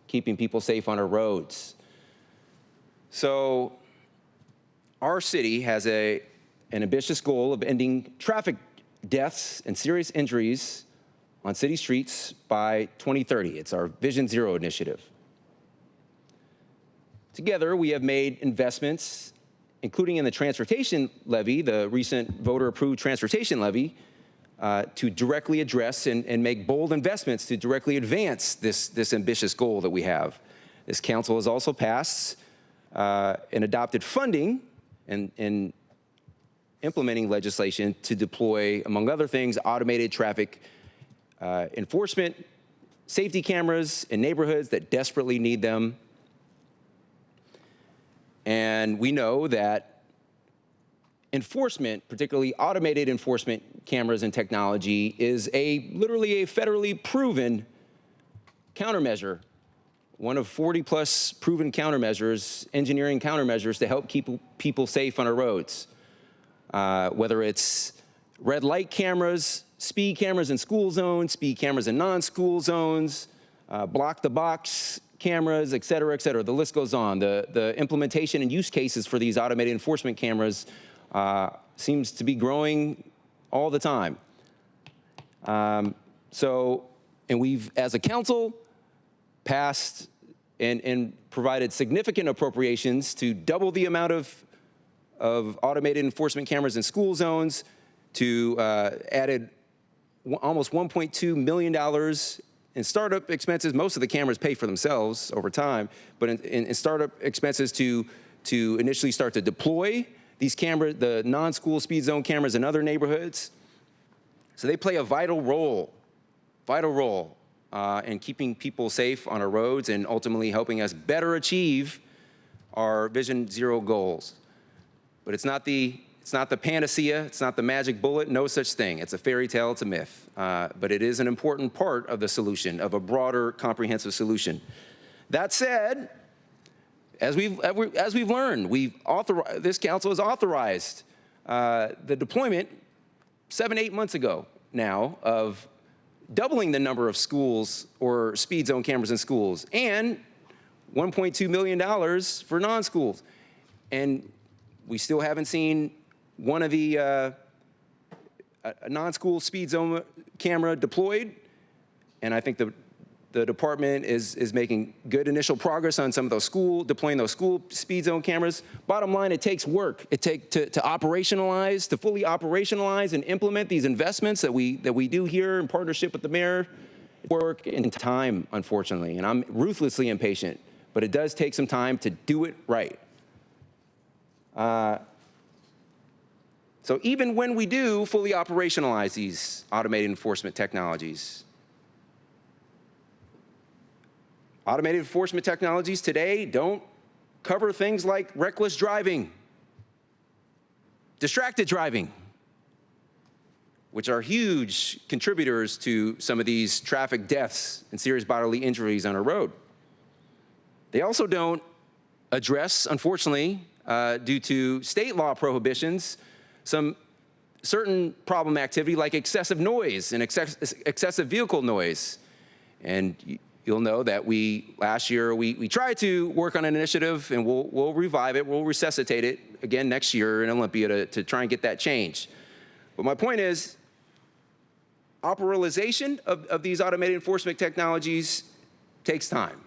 keeping people safe on our roads. So our city has an ambitious goal of ending traffic deaths and serious injuries on city streets by 2030. It's our Vision Zero initiative. Together, we have made investments, including in the transportation levy, the recent voter-approved transportation levy, to directly address and make bold investments to directly advance this ambitious goal that we have. This council has also passed and adopted funding and implementing legislation to deploy, among other things, automated traffic enforcement, safety cameras in neighborhoods that desperately need them. And we know that enforcement, particularly automated enforcement cameras and technology, is literally a federally proven countermeasure, one of 40+ proven countermeasures, engineering countermeasures to help keep people safe on our roads. Whether it's red light cameras, speed cameras in school zones, speed cameras in non-school zones, block the box cameras, et cetera, the list goes on. The implementation and use cases for these automated enforcement cameras seems to be growing all the time. And we've, as a council, passed and provided significant appropriations to double the amount of automated enforcement cameras in school zones, to added almost $1.2 million in startup expenses. Most of the cameras pay for themselves over time, but in startup expenses to initially start to deploy these cameras, the non-school speed zone cameras in other neighborhoods. So they play a vital role in keeping people safe on our roads and ultimately helping us better achieve our Vision Zero goals. But it's not the panacea, it's not the magic bullet, no such thing. It's a fairy tale, it's a myth. But it is an important part of the solution, of a broader, comprehensive solution. That said, as we've learned, this council has authorized the deployment 7-8 months ago now of doubling the number of schools or speed zone cameras in schools and $1.2 million for non-schools. And we still haven't seen one of the a non-school speed zone camera deployed. And I think the department is making good initial progress on some of those deploying those school speed zone cameras. Bottom line, it takes work. It takes to fully operationalize and implement these investments that we do here in partnership with the mayor. Work and time, unfortunately, and I'm ruthlessly impatient, but it does take some time to do it right. So even when we do fully operationalize these automated enforcement technologies, automated enforcement technologies today don't cover things like reckless driving, distracted driving, which are huge contributors to some of these traffic deaths and serious bodily injuries on our road. They also don't address, unfortunately, due to state law prohibitions, some certain problem activity like excessive noise and excessive vehicle noise. And you'll know that last year we tried to work on an initiative, and we'll revive it, we'll resuscitate it again next year in Olympia to try and get that changed. But my point is, operationalization of these automated enforcement technologies takes time.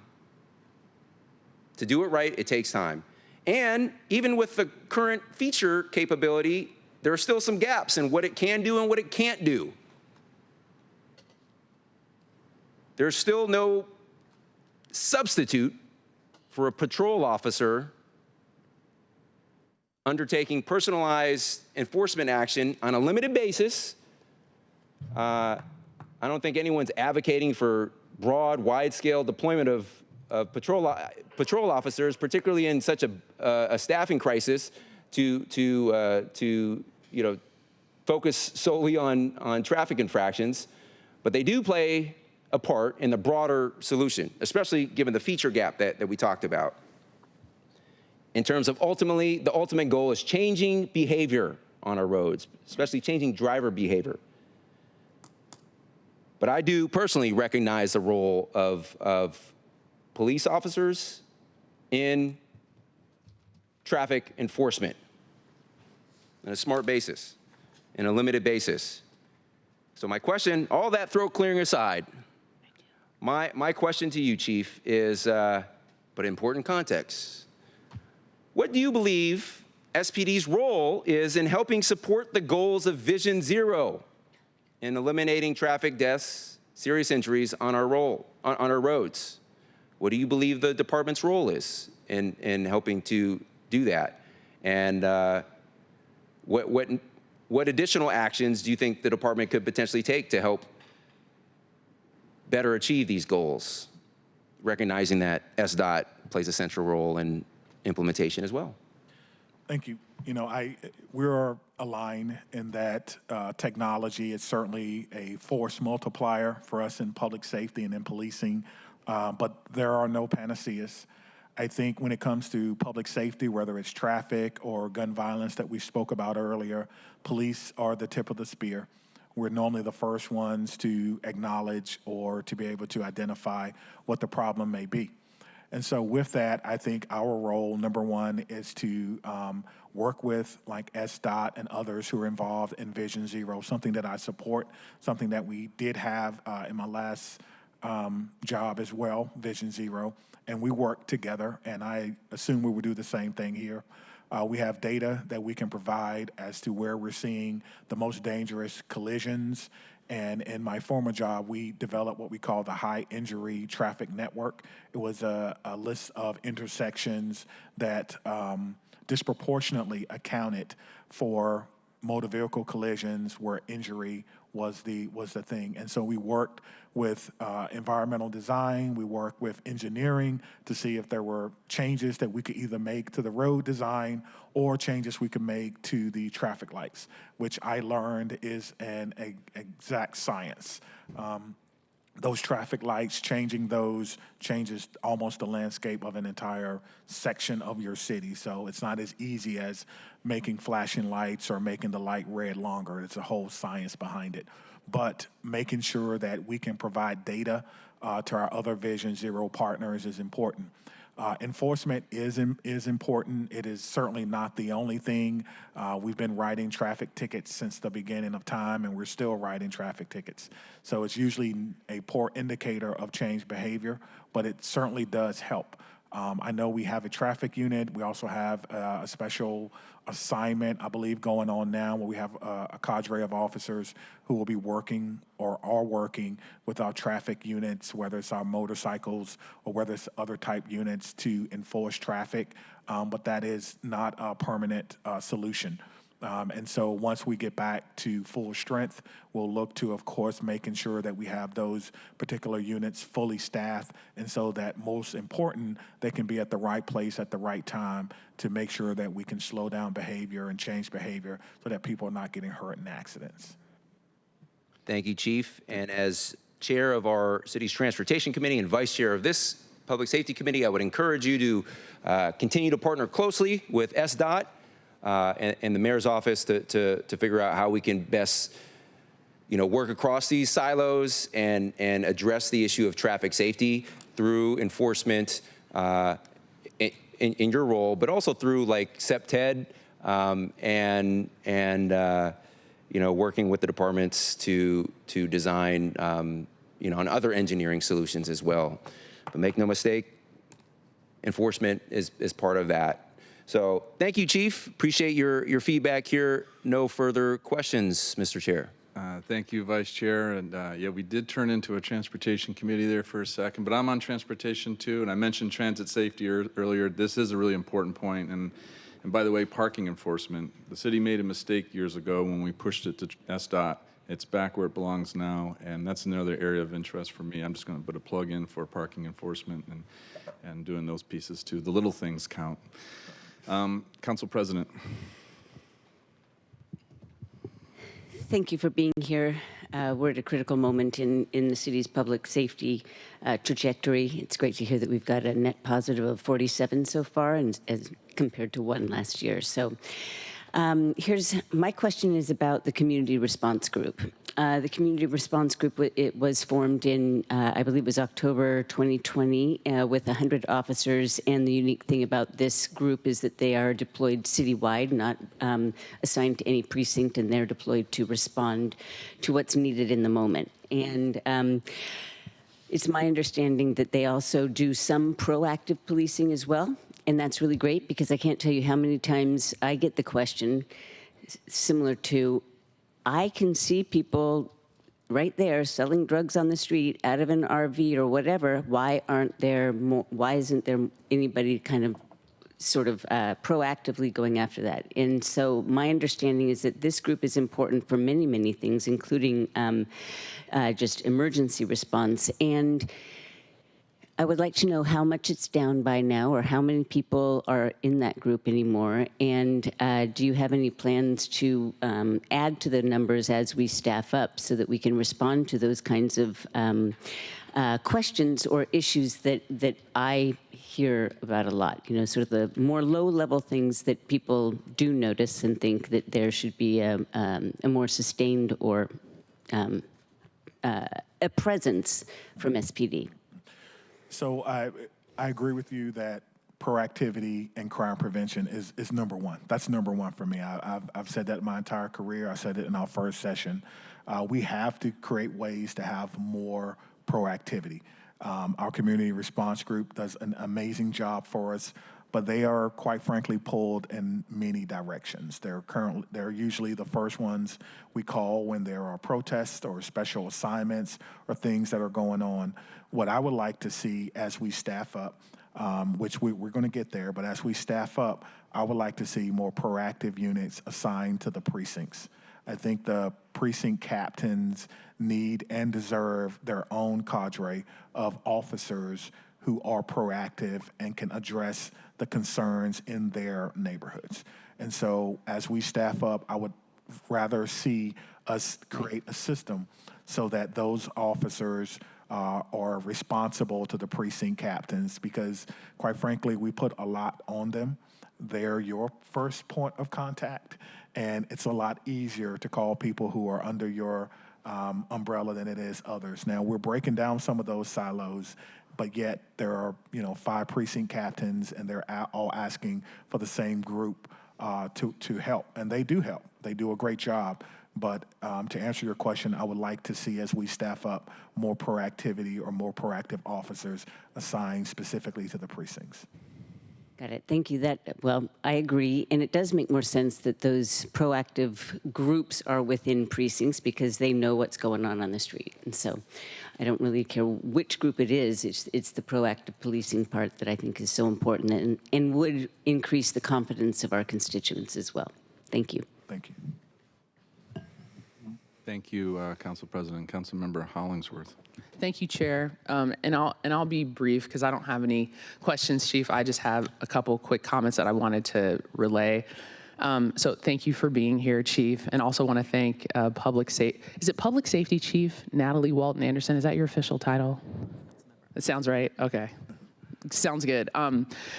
To do it right, it takes time. And even with the current feature capability, there are still some gaps in what it can do and what it can't do. There's still no substitute for a patrol officer undertaking personalized enforcement action on a limited basis. I don't think anyone's advocating for broad, wide-scale deployment of patrol officers, particularly in such a staffing crisis, to focus solely on traffic infractions. But they do play a part in the broader solution, especially given the feature gap that we talked about. In terms of ultimately, the ultimate goal is changing behavior on our roads, especially changing driver behavior. But I do personally recognize the role of police officers in traffic enforcement on a smart basis, in a limited basis. So my question, all that throat clearing aside, my question to you, Chief, is, but important context. What do you believe SPD's role is in helping support the goals of Vision Zero in eliminating traffic deaths, serious injuries on our roads? What do you believe the department's role is in helping to do that? And what additional actions do you think the department could potentially take to help better achieve these goals, recognizing that SDOT plays a central role in implementation as well? Thank you. We're aligned in that technology is certainly a force multiplier for us in public safety and in policing, but there are no panaceas. I think when it comes to public safety, whether it's traffic or gun violence that we spoke about earlier, police are the tip of the spear. We're normally the first ones to acknowledge or to be able to identify what the problem may be. And so with that, I think our role, number one, is to work with like SDOT and others who are involved in Vision Zero, something that I support, something that we did have in my last job as well, Vision Zero. And we work together, and I assume we will do the same thing here. We have data that we can provide as to where we're seeing the most dangerous collisions. And in my former job, we developed what we call the high injury traffic network. It was a list of intersections that disproportionately accounted for motor vehicle collisions where injury was the thing. And so we worked with environmental design, we worked with engineering to see if there were changes that we could either make to the road design or changes we could make to the traffic lights, which I learned is an exact science. Those traffic lights, changing those changes almost the landscape of an entire section of your city. So it's not as easy as making flashing lights or making the light red longer. It's a whole science behind it. But making sure that we can provide data to our other Vision Zero partners is important. Enforcement is important. It is certainly not the only thing. We've been writing traffic tickets since the beginning of time, and we're still writing traffic tickets. So it's usually a poor indicator of change behavior, but it certainly does help. I know we have a traffic unit. We also have a special assignment, I believe, going on now where we have a cadre of officers who will be working or are working with our traffic units, whether it's our motorcycles or whether it's other type units to enforce traffic, but that is not a permanent solution. And so once we get back to full strength, we'll look to, of course, making sure that we have those particular units fully staffed, and so that most important, they can be at the right place at the right time to make sure that we can slow down behavior and change behavior so that people are not getting hurt in accidents. Thank you, Chief. And as chair of our city's transportation committee and vice chair of this public safety committee, I would encourage you to continue to partner closely with SDOT and the mayor's office to figure out how we can best, work across these silos and address the issue of traffic safety through enforcement in your role, but also through like SEPTED and working with the departments to design, and other engineering solutions as well. But make no mistake, enforcement is part of that. So thank you, Chief. Appreciate your feedback here. No further questions, Mr. Chair. Thank you, Vice Chair. And yeah, we did turn into a transportation committee there for a second, but I'm on transportation too. And I mentioned transit safety earlier. This is a really important point. And by the way, parking enforcement. The city made a mistake years ago when we pushed it to SDOT. It's back where it belongs now, and that's another area of interest for me. I'm just going to put a plug in for parking enforcement and doing those pieces too. The little things count. Council President. Thank you for being here. We're at a critical moment in the city's public safety trajectory. It's great to hear that we've got a net positive of 47 so far, and as compared to 1 last year. So here's my question is about the community response group. The community response group, it was formed in, I believe it was October 2020, with 100 officers. And the unique thing about this group is that they are deployed citywide, not assigned to any precinct, and they're deployed to respond to what's needed in the moment. And it's my understanding that they also do some proactive policing as well. And that's really great, because I can't tell you how many times I get the question similar to, I can see people right there selling drugs on the street out of an RV or whatever. Why aren't there more, why isn't there anybody kind of sort of proactively going after that? And so my understanding is that this group is important for many, many things, including just emergency response. And I would like to know how much it's down by now, or how many people are in that group anymore. And do you have any plans to add to the numbers as we staff up so that we can respond to those kinds of questions or issues that I hear about a lot? You know, sort of the more low-level things that people do notice and think that there should be a more sustained or a presence from SPD. So I agree with you that proactivity and crime prevention is number one. That's number one for me. I've said that my entire career. I said it in our first session. We have to create ways to have more proactivity. Our community response group does an amazing job for us, but they are, quite frankly, pulled in many directions. They're usually the first ones we call when there are protests or special assignments or things that are going on. What I would like to see as we staff up, which we're going to get there, but as we staff up, I would like to see more proactive units assigned to the precincts. I think the precinct captains need and deserve their own cadre of officers who are proactive and can address the concerns in their neighborhoods. And so as we staff up, I would rather see us create a system so that those officers are responsible to the precinct captains, because quite frankly, we put a lot on them. They're your first point of contact, and it's a lot easier to call people who are under your umbrella than it is others. Now, we're breaking down some of those silos, but yet there are 5 precinct captains, and they're all asking for the same group to help, and they do help. They do a great job. But to answer your question, I would like to see, as we staff up, more proactivity or more proactive officers assigned specifically to the precincts. Got it. Thank you. Well, I agree. And it does make more sense that those proactive groups are within precincts, because they know what's going on the street. And so I don't really care which group it is. It's the proactive policing part that I think is so important and would increase the confidence of our constituents as well. Thank you. Thank you. Thank you, Council President. Councilmember Hollingsworth. Thank you, Chair. And I'll be brief because I don't have any questions, Chief. I just have a couple quick comments that I wanted to relay. So thank you for being here, Chief, and also want to thank Public Safety Chief Natalie Walton Anderson? Is that your official title? It sounds right. Okay. Sounds good.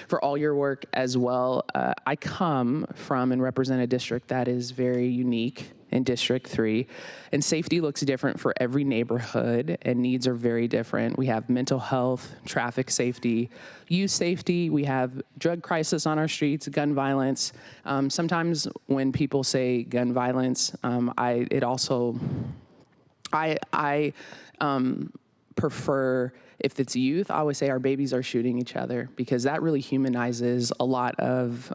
For all your work as well. I come from and represent a district that is very unique in District 3. And safety looks different for every neighborhood, and needs are very different. We have mental health, traffic safety, youth safety. We have drug crisis on our streets, gun violence. Sometimes when people say gun violence, I prefer, if it's youth, I always say our babies are shooting each other, because that really humanizes a lot of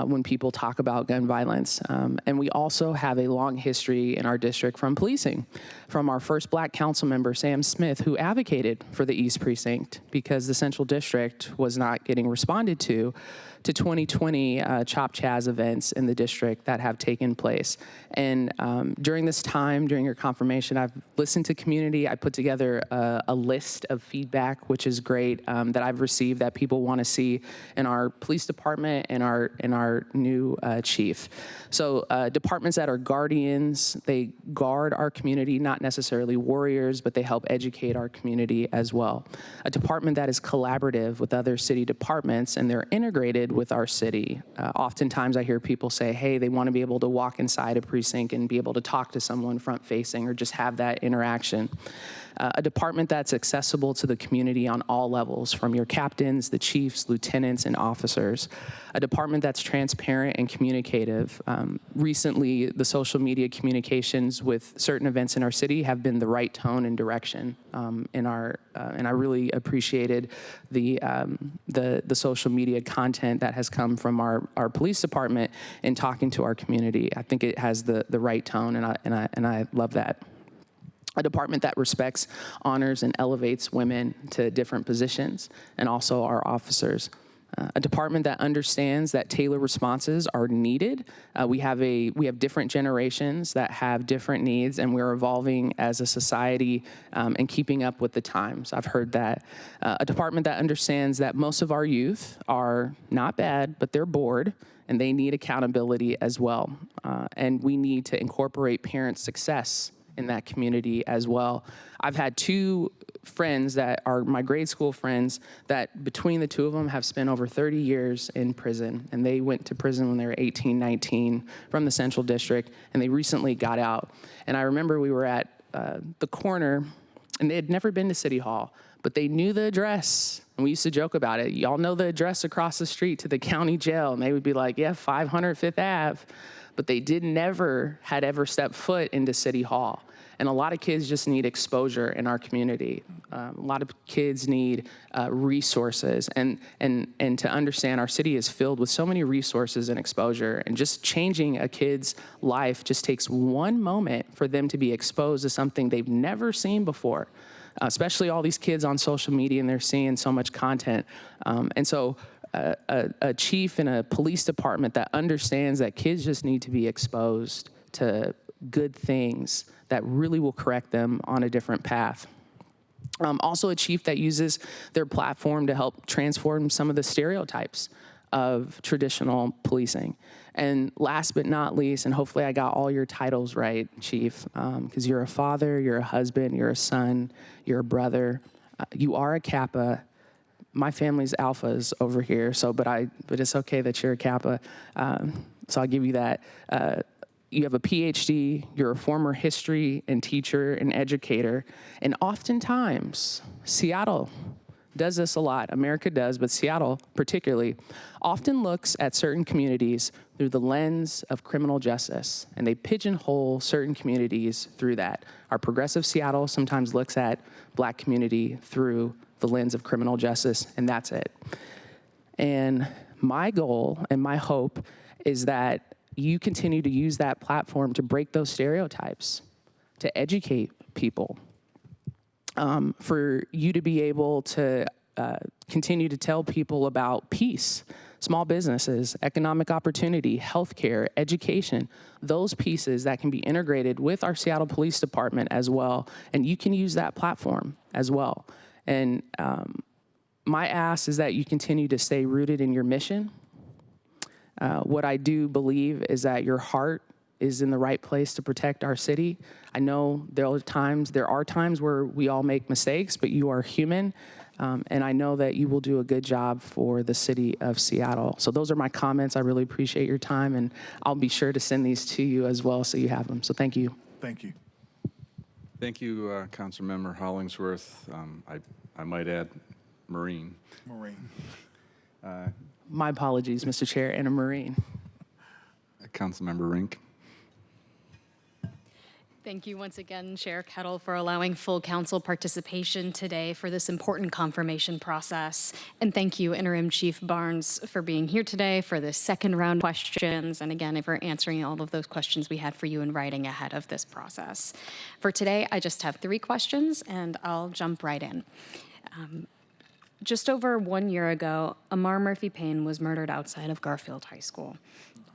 when people talk about gun violence. And we also have a long history in our district from policing, from our first Black council member, Sam Smith, who advocated for the East Precinct because the Central District was not getting responded to 2020 Chop Chaz events in the district that have taken place. And during this time, during your confirmation, I've listened to community. I put together a list of feedback, which is great, that I've received that people want to see in our police department and our new chief. So departments that are guardians, they guard our community, not necessarily warriors, but they help educate our community as well. A department that is collaborative with other city departments, and they're integrated with our city. Oftentimes I hear people say, hey, they want to be able to walk inside a precinct and be able to talk to someone front facing or just have that interaction. A department that's accessible to the community on all levels, from your captains, the chiefs, lieutenants, and officers. A department that's transparent and communicative. Recently, the social media communications with certain events in our city have been the right tone and direction and I really appreciated the social media content that has come from our police department in talking to our community. I think it has the right tone, and I love that. A department that respects, honors, and elevates women to different positions, and also our officers. A department that understands that tailored responses are needed. We have different generations that have different needs, and we're evolving as a society and keeping up with the times. I've heard that. A department that understands that most of our youth are not bad, but they're bored, and they need accountability as well. And we need to incorporate parent success in that community as well. I've had two friends that are my grade school friends that between the two of them have spent over 30 years in prison, and they went to prison when they were 18, 19 from the Central District, and they recently got out. And I remember we were at the corner, and they had never been to City Hall, but they knew the address. And we used to joke about it. Y'all know the address across the street to the county jail. And they would be like, yeah, 500 Fifth Ave. But they had ever stepped foot into City Hall. And a lot of kids just need exposure in our community. A lot of kids need resources. And to understand our city is filled with so many resources and exposure. And just changing a kid's life just takes one moment for them to be exposed to something they've never seen before. Especially all these kids on social media, and they're seeing so much content. And so a chief in a police department that understands that kids just need to be exposed to good things that really will correct them on a different path. Also a chief that uses their platform to help transform some of the stereotypes of traditional policing. And last but not least, and hopefully I got all your titles right, Chief, because you're a father, you're a husband, you're a son, you're a brother, you are a Kappa. My family's Alphas over here, but it's okay that you're a Kappa, so I'll give you that. You have a PhD, you're a former history and teacher and educator, and oftentimes, Seattle does this a lot. America does, but Seattle particularly often looks at certain communities through the lens of criminal justice, and they pigeonhole certain communities through that. Our progressive Seattle sometimes looks at Black community through the lens of criminal justice, and that's it. And my goal and my hope is that you continue to use that platform to break those stereotypes, to educate people, for you to be able to continue to tell people about peace, small businesses, economic opportunity, healthcare, education, those pieces that can be integrated with our Seattle Police Department as well, and you can use that platform as well. And my ask is that you continue to stay rooted in your mission. What I do believe is that your heart is in the right place to protect our city. I know there are times where we all make mistakes, but you are human. And I know that you will do a good job for the city of Seattle. So those are my comments. I really appreciate your time, and I'll be sure to send these to you as well so you have them. So thank you. Thank you. Thank you, Councilmember Hollingsworth. I might add, Marine. Marine. My apologies, Mr. Chair, and a Marine. Councilmember Rink. Thank you once again, Chair Kettle, for allowing full council participation today for this important confirmation process. And thank you, Interim Chief Barnes, for being here today for this second round of questions. And again, for answering all of those questions we had for you in writing ahead of this process. For today, I just have 3 questions, and I'll jump right in. Just over 1 year ago, Amar Murphy Payne was murdered outside of Garfield High School.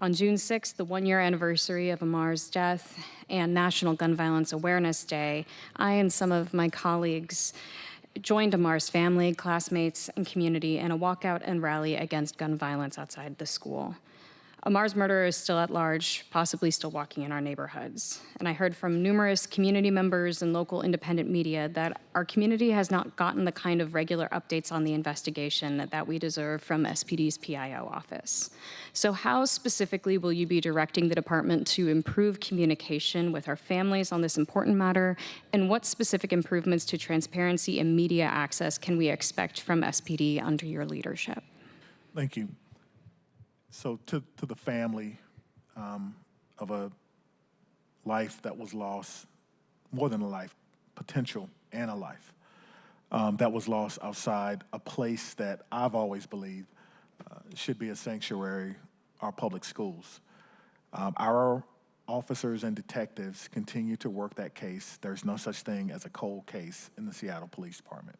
On June 6th, the 1-year anniversary of Amar's death and National Gun Violence Awareness Day, I and some of my colleagues joined Amar's family, classmates, and community in a walkout and rally against gun violence outside the school. Amar's murderer is still at large, possibly still walking in our neighborhoods. And I heard from numerous community members and local independent media that our community has not gotten the kind of regular updates on the investigation that we deserve from SPD's PIO office. So how specifically will you be directing the department to improve communication with our families on this important matter? And what specific improvements to transparency and media access can we expect from SPD under your leadership? Thank you. So to the family of a life that was lost, more than a life, potential and a life, that was lost outside a place that I've always believed should be a sanctuary, our public schools. Our officers and detectives continue to work that case. There's no such thing as a cold case in the Seattle Police Department.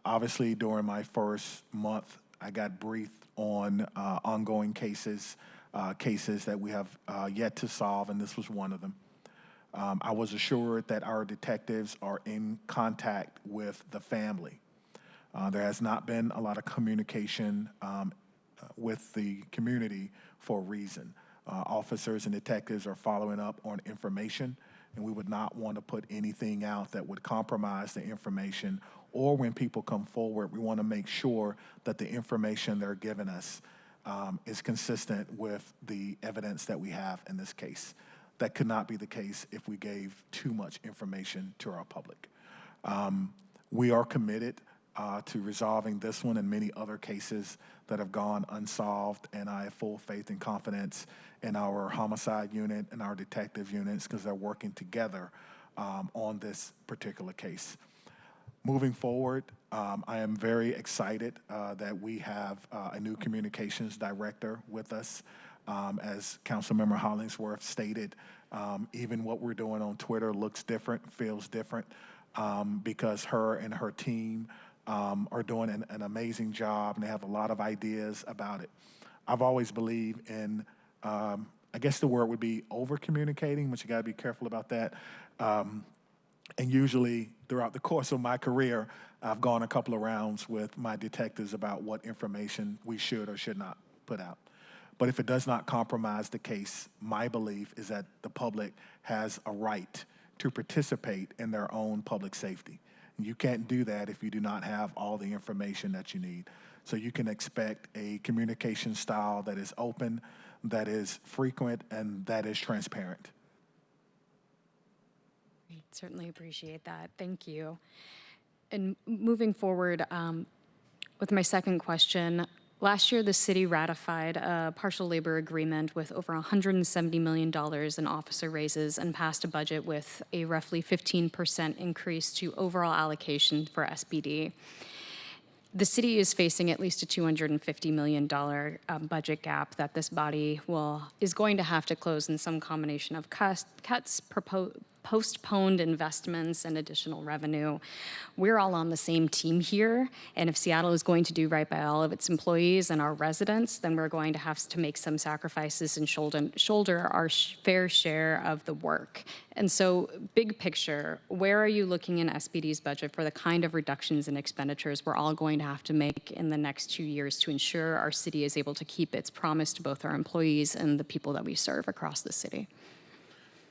Obviously, during my first month, I got briefed on ongoing cases that we have yet to solve, and this was one of them. I was assured that our detectives are in contact with the family. There has not been a lot of communication with the community for a reason. Officers and detectives are following up on information, and we would not want to put anything out that would compromise the information, or when people come forward, we want to make sure that the information they're giving us is consistent with the evidence that we have in this case. That could not be the case if we gave too much information to our public. We are committed to resolving this one and many other cases that have gone unsolved, and I have full faith and confidence in our homicide unit and our detective units because they're working together on this particular case. Moving forward, I am very excited that we have a new communications director with us. As Councilmember Hollingsworth stated, even what we're doing on Twitter looks different, feels different, because her and her team are doing an amazing job, and they have a lot of ideas about it. I've always believed in, I guess the word would be over-communicating, but you gotta be careful about that. And usually throughout the course of my career, I've gone a couple of rounds with my detectives about what information we should or should not put out. But if it does not compromise the case, my belief is that the public has a right to participate in their own public safety. And you can't do that if you do not have all the information that you need. So you can expect a communication style that is open, that is frequent, and that is transparent. Certainly appreciate that. Thank you. And moving forward with my second question, last year the city ratified a partial labor agreement with over $170 million in officer raises and passed a budget with a roughly 15% increase to overall allocation for SPD. The city is facing at least a $250 million budget gap that this body is going to have to close in some combination of cuts, postponed investments, and additional revenue. We're all on the same team here, and if Seattle is going to do right by all of its employees and our residents, then we're going to have to make some sacrifices and shoulder our fair share of the work. And so, big picture, where are you looking in SPD's budget for the kind of reductions in expenditures we're all going to have to make in the next 2 years to ensure our city is able to keep its promise to both our employees and the people that we serve across the city?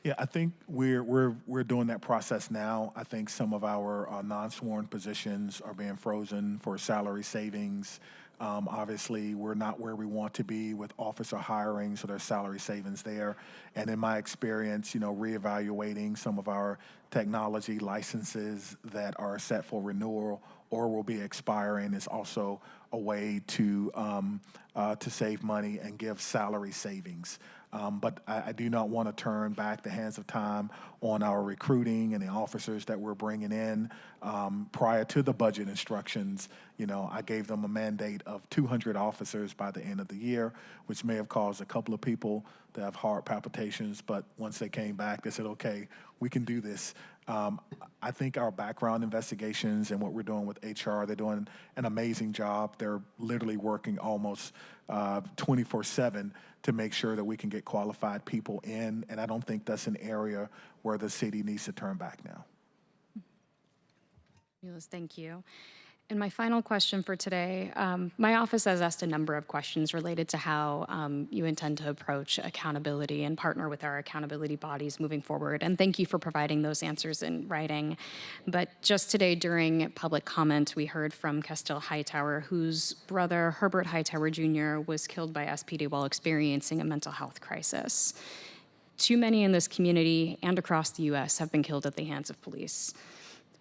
Yeah, I think we're doing that process now. I think some of our non-sworn positions are being frozen for salary savings. Obviously, we're not where we want to be with officer hiring, so there's salary savings there. And in my experience, reevaluating some of our technology licenses that are set for renewal or will be expiring is also a way to save money and give salary savings. But I do not want to turn back the hands of time on our recruiting and the officers that we're bringing in. Prior to the budget instructions, I gave them a mandate of 200 officers by the end of the year, which may have caused a couple of people to have heart palpitations. But once they came back, they said, okay, we can do this. I think our background investigations and what we're doing with HR, they're doing an amazing job. They're literally working almost 24/7 to make sure that we can get qualified people in. And I don't think that's an area where the city needs to turn back now. Fabulous, thank you. And my final question for today, my office has asked a number of questions related to how you intend to approach accountability and partner with our accountability bodies moving forward. And thank you for providing those answers in writing. But just today during public comment, we heard from Castile Hightower, whose brother, Herbert Hightower Jr., was killed by SPD while experiencing a mental health crisis. Too many in this community and across the U.S. have been killed at the hands of police.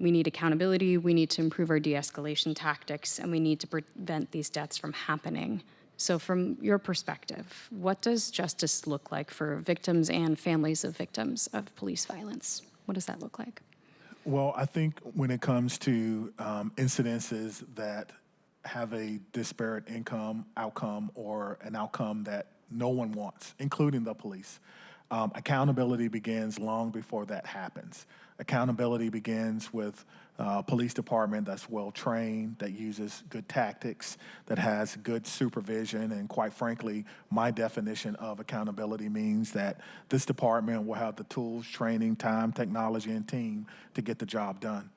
We need accountability, we need to improve our de-escalation tactics, and we need to prevent these deaths from happening. So from your perspective, what does justice look like for victims and families of victims of police violence? What does that look like? Well, I think when it comes to incidences that have a disparate outcome or an outcome that no one wants, including the police, accountability begins long before that happens. Accountability begins with a police department that's well-trained, that uses good tactics, that has good supervision, and quite frankly, my definition of accountability means that this department will have the tools, training, time, technology, and team to get the job done.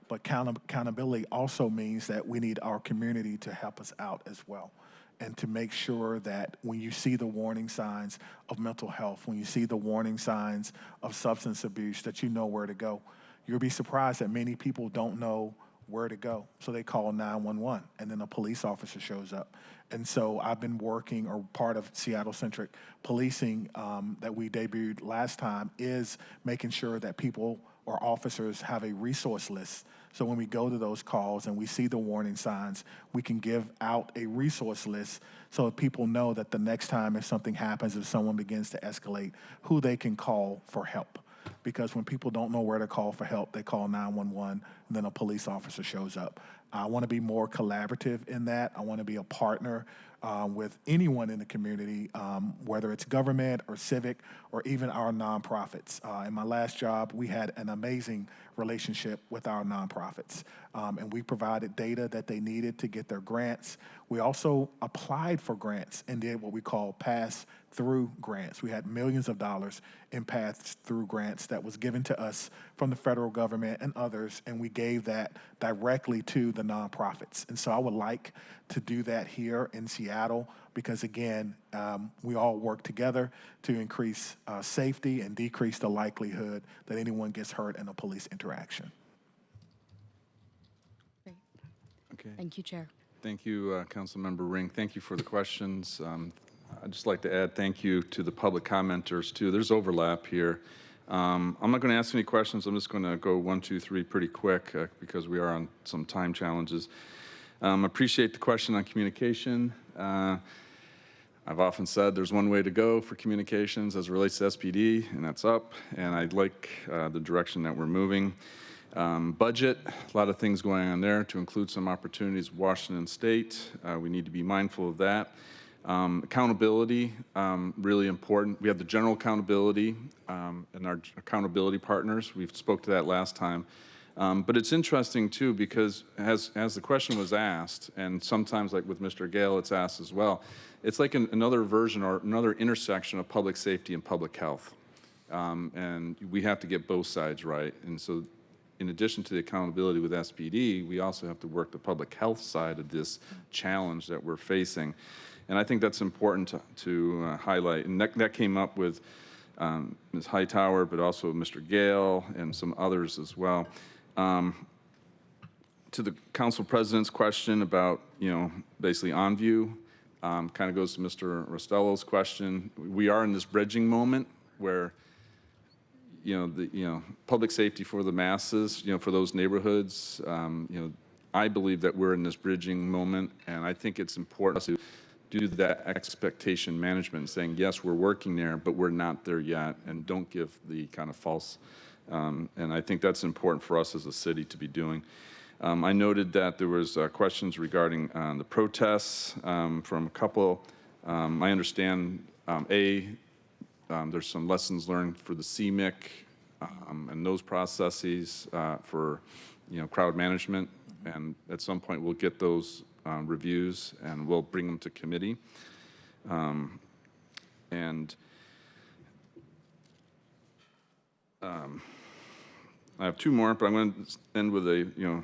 But accountability also means that we need our community to help us out as well, and to make sure that when you see the warning signs of mental health, when you see the warning signs of substance abuse, that you know where to go. You'll be surprised that many people don't know where to go. So they call 911, and then a police officer shows up. And so I've been working, or part of Seattle-centric policing that we debuted last time is making sure that people or officers have a resource list. So when we go to those calls and we see the warning signs, we can give out a resource list so that people know that the next time if something happens, if someone begins to escalate, who they can call for help. Because when people don't know where to call for help, they call 911, and then a police officer shows up. I want to be more collaborative in that. I want to be a partner with anyone in the community, whether it's government or civic or even our nonprofits. In my last job, we had an amazing relationship with our nonprofits, and we provided data that they needed to get their grants. We also applied for grants and did what we call pass-through grants. We had millions of dollars in pass-through grants that was given to us from the federal government and others, and we gave that directly to the nonprofits. And so I would like to do that here in Seattle because, again, we all work together to increase safety and decrease the likelihood that anyone gets hurt in a police interaction. Great. Okay. Thank you, Chair. Thank you, Councilmember Ring. Thank you for the questions. I'd just like to add thank you to the public commenters, too. There's overlap here. I'm not going to ask any questions. I'm just going to go 1, 2, 3 pretty quick because we are on some time challenges. Appreciate the question on communication. I've often said there's one way to go for communications as it relates to SPD, and that's up. And I'd like the direction that we're moving. Budget, a lot of things going on there to include some opportunities with Washington State. We need to be mindful of that. Accountability, really important. We have the general accountability and our accountability partners. We spoke to that last time. But it's interesting, too, because as the question was asked, and sometimes like with Mr. Gale, it's asked as well, it's like another version or another intersection of public safety and public health. And we have to get both sides right. And so in addition to the accountability with SPD, we also have to work the public health side of this challenge that we're facing. And I think that's important to highlight. And that came up with Ms. Hightower, but also Mr. Gale and some others as well. To the council president's question about, basically on view, kind of goes to Mr. Rostello's question. We are in this bridging moment where, public safety for the masses, for those neighborhoods, I believe that we're in this bridging moment, and I think it's important to do that expectation management, saying, yes, we're working there, but we're not there yet, and don't give the kind of false, and I think that's important for us as a city to be doing. I noted that there was questions regarding the protests from a couple. I understand, there's some lessons learned for the CMIC and those processes for, crowd management. And at some point, we'll get those reviews and we'll bring them to committee. I have two more, but I'm going to end with a,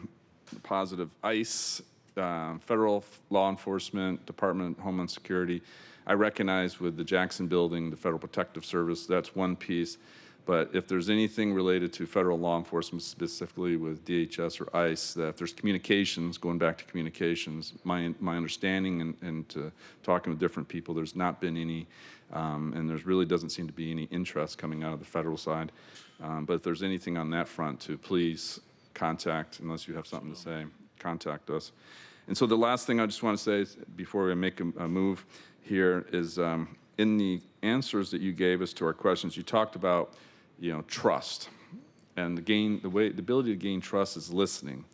positive. ICE, federal law enforcement, Department of Homeland Security. I recognize with the Jackson building, the Federal Protective Service, that's one piece. But if there's anything related to federal law enforcement, specifically with DHS or ICE, that if there's communications, going back to communications, my understanding and talking with different people, there's not been any, and there really doesn't seem to be any interest coming out of the federal side. But if there's anything on that front, to please contact, unless you have something to say, contact us. And so the last thing I just want to say is, before we make a move here is, in the answers that you gave us to our questions, you talked about, trust, and the ability to gain trust is listening.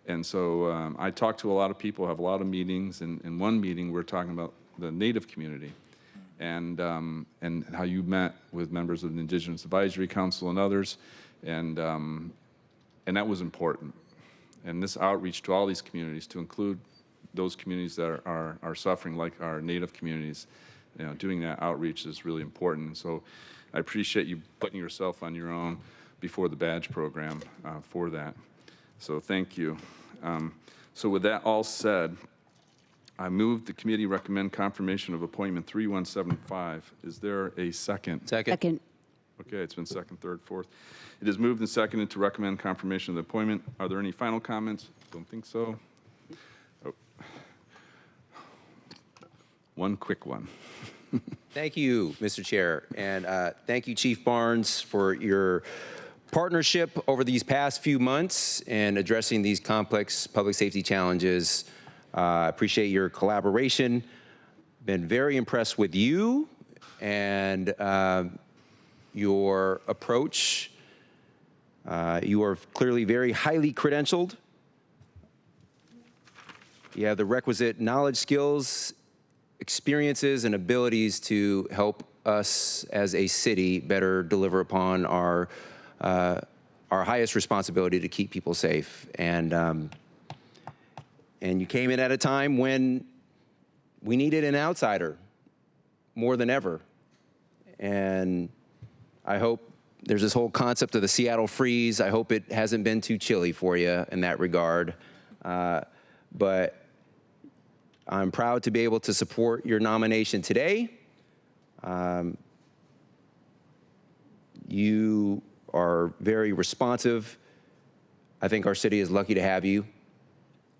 And so I talked to a lot of people, have a lot of meetings, and in one meeting we're talking about the Native community, and how you met with members of the Indigenous Advisory Council and others, and that was important. And this outreach to all these communities, to include those communities that are suffering, like our Native communities, doing that outreach is really important. And so I appreciate you putting yourself on your own before the badge program for that. So thank you. So with that all said, I move the committee recommend confirmation of appointment 3175. Is there a second? Second. Okay, it's been second, third, fourth. It is moved and seconded to recommend confirmation of the appointment. Are there any final comments? Don't think so. Oh. One quick one. Thank you, Mr. Chair, and thank you, Chief Barnes, for your partnership over these past few months in addressing these complex public safety challenges. I appreciate your collaboration. Been very impressed with you and your approach. You are clearly very highly credentialed. You have the requisite knowledge, skills, experiences, and abilities to help us as a city better deliver upon our highest responsibility to keep people safe. And you came in at a time when we needed an outsider more than ever. And I hope there's this whole concept of the Seattle freeze. I hope it hasn't been too chilly for you in that regard. But I'm proud to be able to support your nomination today. You are very responsive. I think our city is lucky to have you.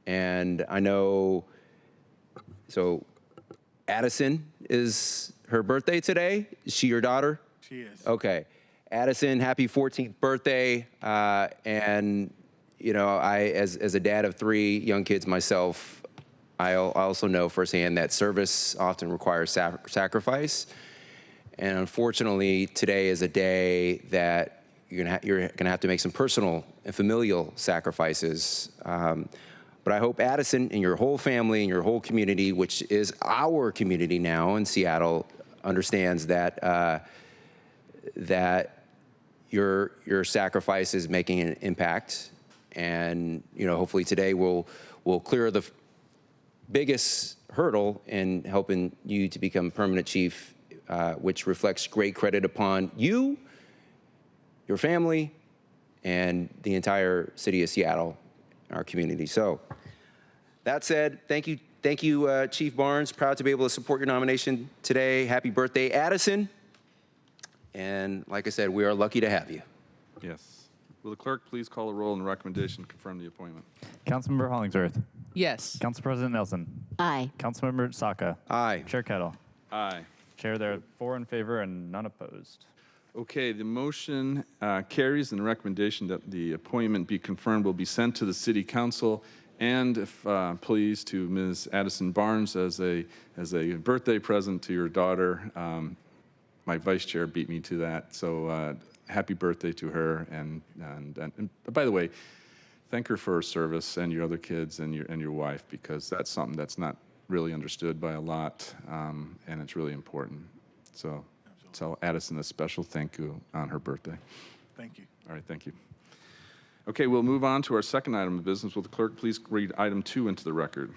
And I know, so Addison, is her birthday today? Is she your daughter? She is. Okay. Addison, happy 14th birthday. And, I, as a dad of 3 young kids myself, I also know firsthand that service often requires sacrifice. And unfortunately, today is a day that you're gonna have to make some personal and familial sacrifices. But I hope Addison and your whole family and your whole community, which is our community now in Seattle, understands that that your sacrifice is making an impact. And hopefully today will clear the biggest hurdle in helping you to become permanent chief, which reflects great credit upon you, your family, and the entire city of Seattle, our community. So that said, thank you, Chief Barnes. Proud to be able to support your nomination today. Happy birthday, Addison. And like I said, we are lucky to have you. Yes. Will the clerk please call the roll on the recommendation to confirm the appointment? Councilmember Hollingsworth. Yes. Council President Nelson. Aye. Councilmember Saka. Aye. Chair Kettle. Aye. Chair, there are 4 in favor and none opposed. Okay, the motion carries, and the recommendation that the appointment be confirmed will be sent to the City Council, and if please, to Ms. Addison Barnes as a birthday present to your daughter. My vice chair beat me to that, so happy birthday to her. And by the way, thank her for her service, and your other kids and your wife, because that's something that's not really understood by a lot, and it's really important. So tell Addison a special thank you on her birthday. Thank you. All right, thank you. Okay, we'll move on to our second item of business. Will the clerk please read item 2 into the record?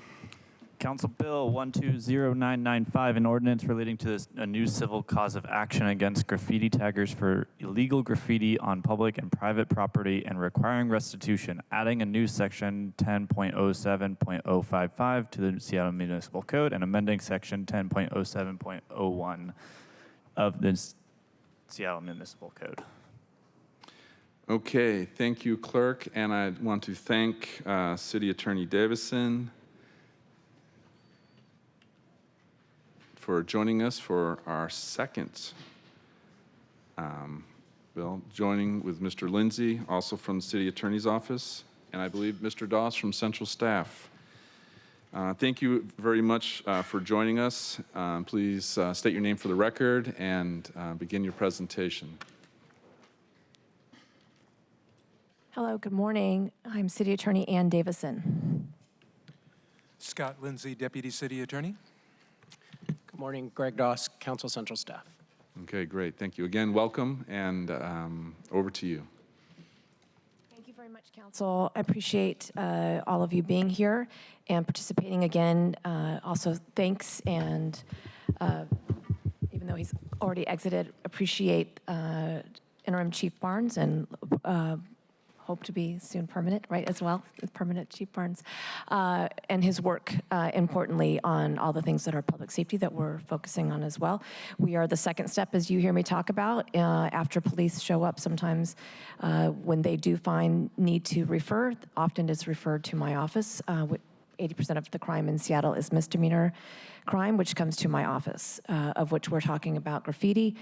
Council Bill 120995, an ordinance relating to a new civil cause of action against graffiti taggers for illegal graffiti on public and private property and requiring restitution, adding a new section 10.07.055 to the Seattle Municipal Code and amending section 10.07.01 of the Seattle Municipal Code. Okay, thank you, clerk, and I want to thank City Attorney Davison for joining us for our second bill, joining with Mr. Lindsay, also from the City Attorney's Office, and I believe Mr. Doss from Central Staff. Thank you very much for joining us. Please state your name for the record and begin your presentation. Hello, good morning. I'm City Attorney Ann Davison. Scott Lindsay, Deputy City Attorney. Good morning, Greg Doss, Council Central Staff. Okay, great. Thank you again. Welcome, and over to you. Thank you very much, Council. I appreciate all of you being here and participating again. Also, thanks, and even though he's already exited, appreciate Interim Chief Barnes and hope to be soon permanent, right, as well, permanent Chief Barnes, and his work, importantly, on all the things that are public safety that we're focusing on as well. We are the second step, as you hear me talk about, after police show up sometimes when they do find need to refer, often it's referred to my office. 80% of the crime in Seattle is misdemeanor crime, which comes to my office, of which we're talking about graffiti.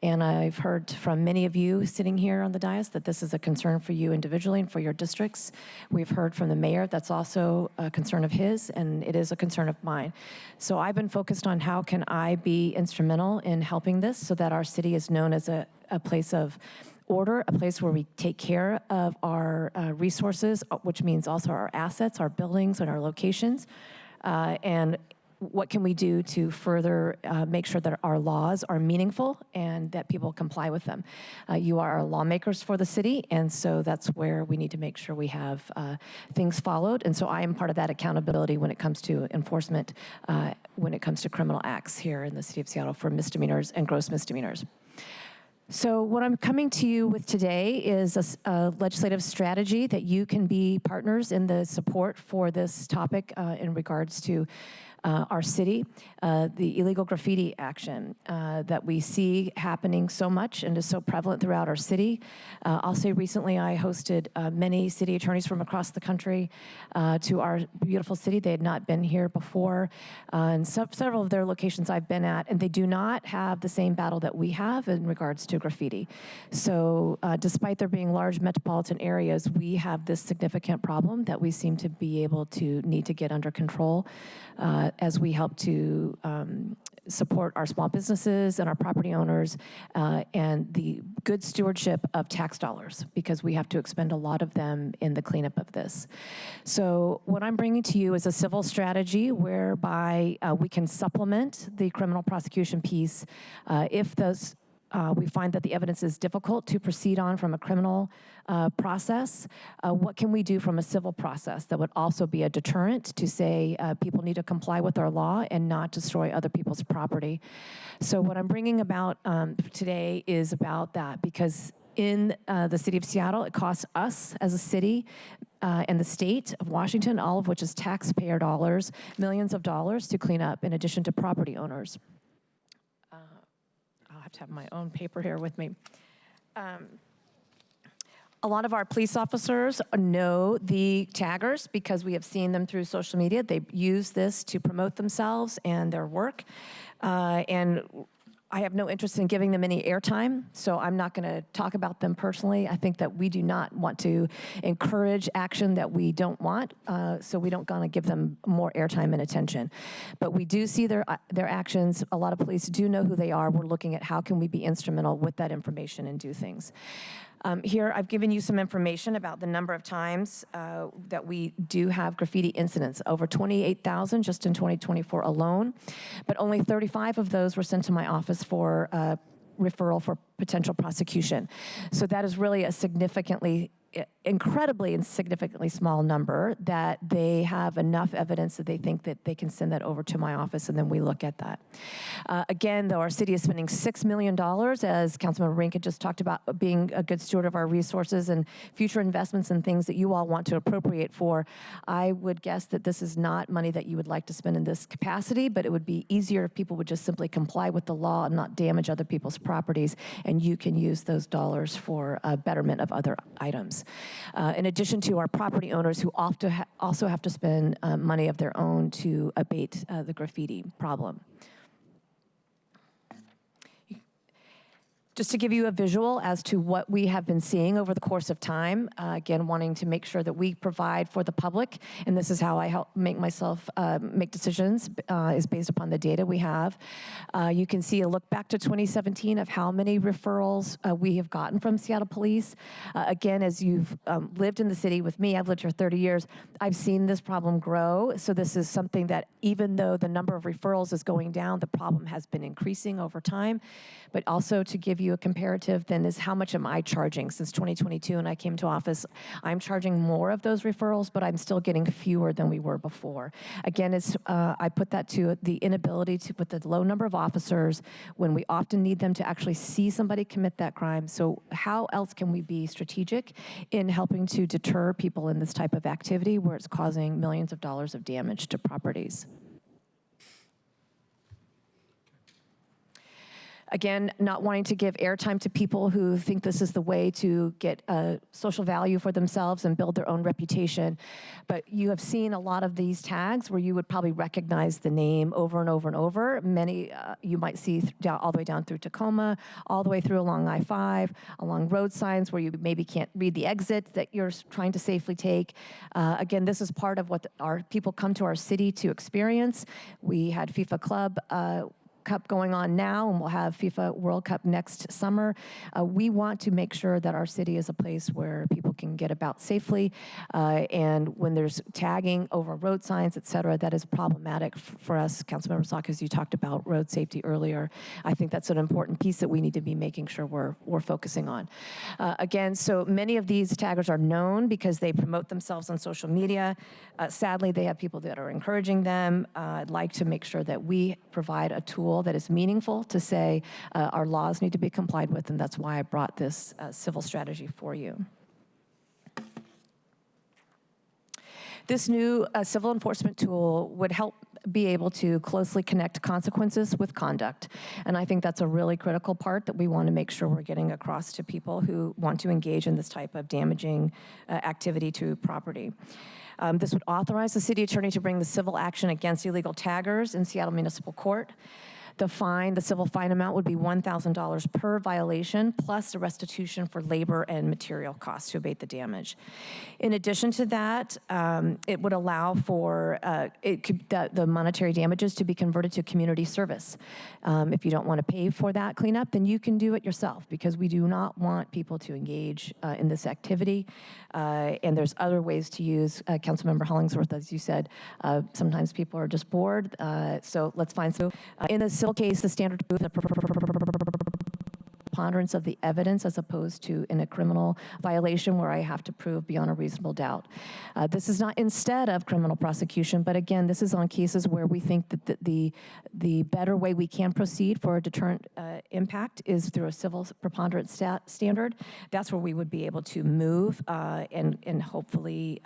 And I've heard from many of you sitting here on the dais that this is a concern for you individually and for your districts. We've heard from the mayor that's also a concern of his, and it is a concern of mine. So I've been focused on how can I be instrumental in helping this so that our city is known as a place of order, a place where we take care of our resources, which means also our assets, our buildings, and our locations. And what can we do to further make sure that our laws are meaningful and that people comply with them? You are our lawmakers for the city, and so that's where we need to make sure we have things followed. And so I am part of that accountability when it comes to enforcement, when it comes to criminal acts here in the city of Seattle for misdemeanors and gross misdemeanors. So what I'm coming to you with today is a legislative strategy that you can be partners in the support for this topic in regards to our city, the illegal graffiti action that we see happening so much and is so prevalent throughout our city. I'll say recently I hosted many city attorneys from across the country to our beautiful city. They had not been here before, and several of their locations I've been at, and they do not have the same battle that we have in regards to graffiti. So despite there being large metropolitan areas, we have this significant problem that we seem to be able to need to get under control as we help to support our small businesses and our property owners and the good stewardship of tax dollars, because we have to expend a lot of them in the cleanup of this. So what I'm bringing to you is a civil strategy whereby we can supplement the criminal prosecution piece if those we find that the evidence is difficult to proceed on from a criminal process. What can we do from a civil process that would also be a deterrent to say people need to comply with our law and not destroy other people's property? So what I'm bringing about today is about that, because in the city of Seattle, it costs us as a city and the state of Washington, all of which is taxpayer dollars, millions of dollars to clean up, in addition to property owners. I'll have to have my own paper here with me. A lot of our police officers know the taggers because we have seen them through social media. They use this to promote themselves and their work. And I have no interest in giving them any airtime, so I'm not going to talk about them personally. I think that we do not want to encourage action that we don't want, so we don't going to give them more airtime and attention. But we do see their actions. A lot of police do know who they are. We're looking at how can we be instrumental with that information and do things. Here, I've given you some information about the number of times that we do have graffiti incidents, over 28,000 just in 2024 alone, but only 35 of those were sent to my office for referral for potential prosecution. So that is really a incredibly and significantly small number that they have enough evidence that they think that they can send that over to my office, and then we look at that. Again, though, our city is spending $6 million, as Councilmember Rinka just talked about, being a good steward of our resources and future investments and things that you all want to appropriate for. I would guess that this is not money that you would like to spend in this capacity, but it would be easier if people would just simply comply with the law and not damage other people's properties, and you can use those dollars for betterment of other items. In addition to our property owners who often also have to spend money of their own to abate the graffiti problem. Just to give you a visual as to what we have been seeing over the course of time, again, wanting to make sure that we provide for the public, and this is how I help make myself make decisions, is based upon the data we have. You can see a look back to 2017 of how many referrals we have gotten from Seattle Police. Again, as you've lived in the city with me, I've lived here 30 years, I've seen this problem grow, so this is something that even though the number of referrals is going down, the problem has been increasing over time. But also to give you a comparative then is how much am I charging? Since 2022 and I came to office, I'm charging more of those referrals, but I'm still getting fewer than we were before. Again, I put that to the inability to put the low number of officers when we often need them to actually see somebody commit that crime. So how else can we be strategic in helping to deter people in this type of activity where it's causing millions of dollars of damage to properties? Again, not wanting to give airtime to people who think this is the way to get social value for themselves and build their own reputation. But you have seen a lot of these tags where you would probably recognize the name over and over and over. Many you might see all the way down through Tacoma, all the way through along I-5, along road signs where you maybe can't read the exit that you're trying to safely take. Again, this is part of what our people come to our city to experience. We had FIFA Club Cup going on now, and we'll have FIFA World Cup next summer. We want to make sure that our city is a place where people can get about safely, and when there's tagging over road signs, et cetera, that is problematic for us. Councilmember Sack, as you talked about road safety earlier, I think that's an important piece that we need to be making sure we're focusing on. Again, so many of these taggers are known because they promote themselves on social media. Sadly, they have people that are encouraging them. I'd like to make sure that we provide a tool that is meaningful to say our laws need to be complied with, and that's why I brought this civil strategy for you. This new civil enforcement tool would help be able to closely connect consequences with conduct. And I think that's a really critical part that we want to make sure we're getting across to people who want to engage in this type of damaging activity to property. This would authorize the city attorney to bring the civil action against illegal taggers in Seattle Municipal Court. The civil fine amount would be $1,000 per violation, plus the restitution for labor and material costs to abate the damage. In addition to that, it would allow for the monetary damages to be converted to community service. If you don't want to pay for that cleanup, then you can do it yourself, because we do not want people to engage in this activity. And there's other ways to use, Councilmember Hollingsworth, as you said, sometimes people are just bored, so let's find some. In the civil case, the standard preponderance of the evidence as opposed to in a criminal violation where I have to prove beyond a reasonable doubt. This is not instead of criminal prosecution, but again, this is on cases where we think that the better way we can proceed for a deterrent impact is through a civil preponderance standard. That's where we would be able to move and hopefully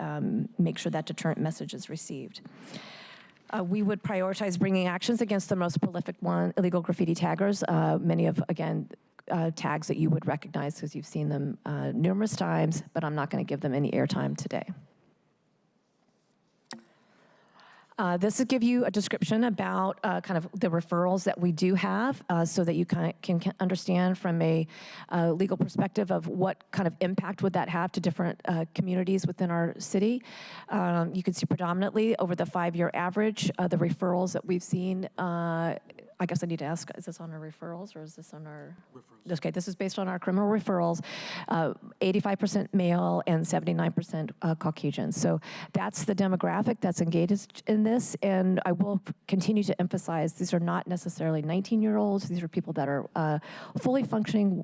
make sure that deterrent message is received. We would prioritize bringing actions against the most prolific one, illegal graffiti taggers. Many of, again, tags that you would recognize because you've seen them numerous times, but I'm not going to give them any airtime today. This will give you a description about kind of the referrals that we do have so that you kind of can understand from a legal perspective of what kind of impact would that have to different communities within our city. You can see predominantly over the 5-year average, the referrals that we've seen. I guess I need to ask, is this on our referrals or is this on our? Referrals. Okay, this is based on our criminal referrals, 85% male and 79% Caucasian. So that's the demographic that's engaged in this. And I will continue to emphasize these are not necessarily 19-year-olds. These are people that are fully functioning,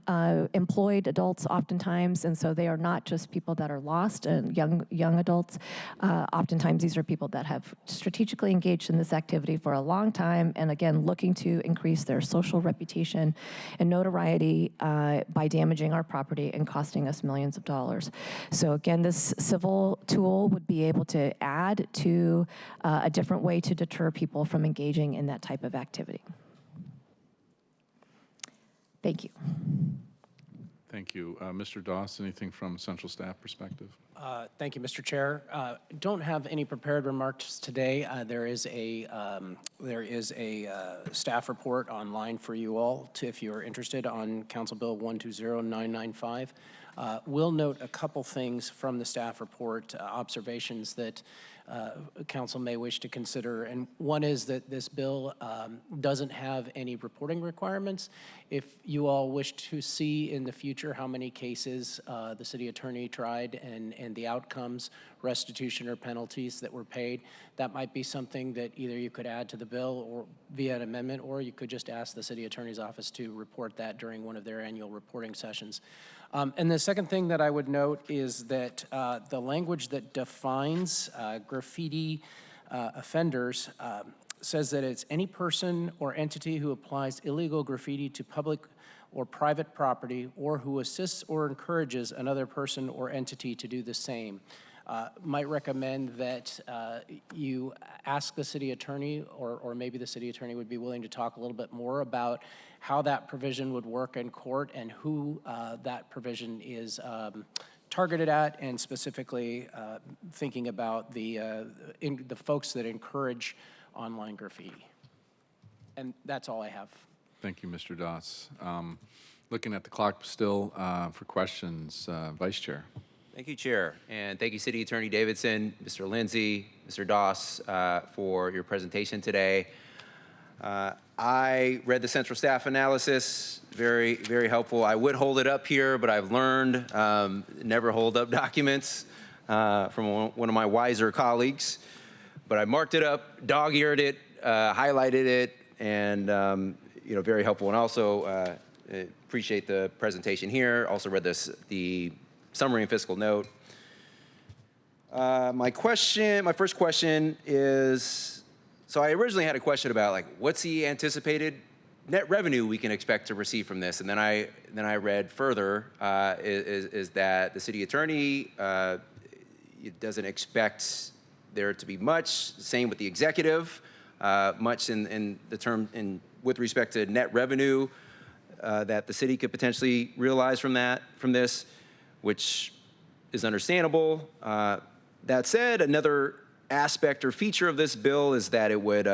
employed adults oftentimes. And so they are not just people that are lost and young adults. Oftentimes these are people that have strategically engaged in this activity for a long time and again, looking to increase their social reputation and notoriety by damaging our property and costing us millions of dollars. So again, this civil tool would be able to add to a different way to deter people from engaging in that type of activity. Thank you. Thank you. Mr. Doss, anything from central staff perspective? Thank you, Mr. Chair. Don't have any prepared remarks today. There is a staff report online for you all if you are interested on Council Bill 120995. We'll note a couple things from the staff report, observations that council may wish to consider. And one is that this bill doesn't have any reporting requirements. If you all wish to see in the future how many cases the city attorney tried and the outcomes, restitution or penalties that were paid, that might be something that either you could add to the bill or via an amendment, or you could just ask the city attorney's office to report that during one of their annual reporting sessions. And the second thing that I would note is that the language that defines graffiti offenders says that it's any person or entity who applies illegal graffiti to public or private property or who assists or encourages another person or entity to do the same. Might recommend that you ask the city attorney, or maybe the city attorney would be willing to talk a little bit more about how that provision would work in court and who that provision is targeted at, and specifically thinking about the folks that encourage online graffiti. And that's all I have. Thank you, Mr. Doss. Looking at the clock still for questions, Vice Chair. Thank you, Chair, and thank you, City Attorney Davidson, Mr. Lindsay, Mr. Doss, for your presentation today. I read the central staff analysis, very, very helpful. I would hold it up here, but I've learned never hold up documents from one of my wiser colleagues. But I marked it up, dog-eared it, highlighted it, and very helpful. And also appreciate the presentation here. Also read the summary and fiscal note. My first question is, so I originally had a question about what's the anticipated net revenue we can expect to receive from this, and then I read further is that the city attorney doesn't expect there to be much. Same with the executive, much in the term with respect to net revenue that the city could potentially realize from this, which is understandable. That said, another aspect or feature of this bill is that it would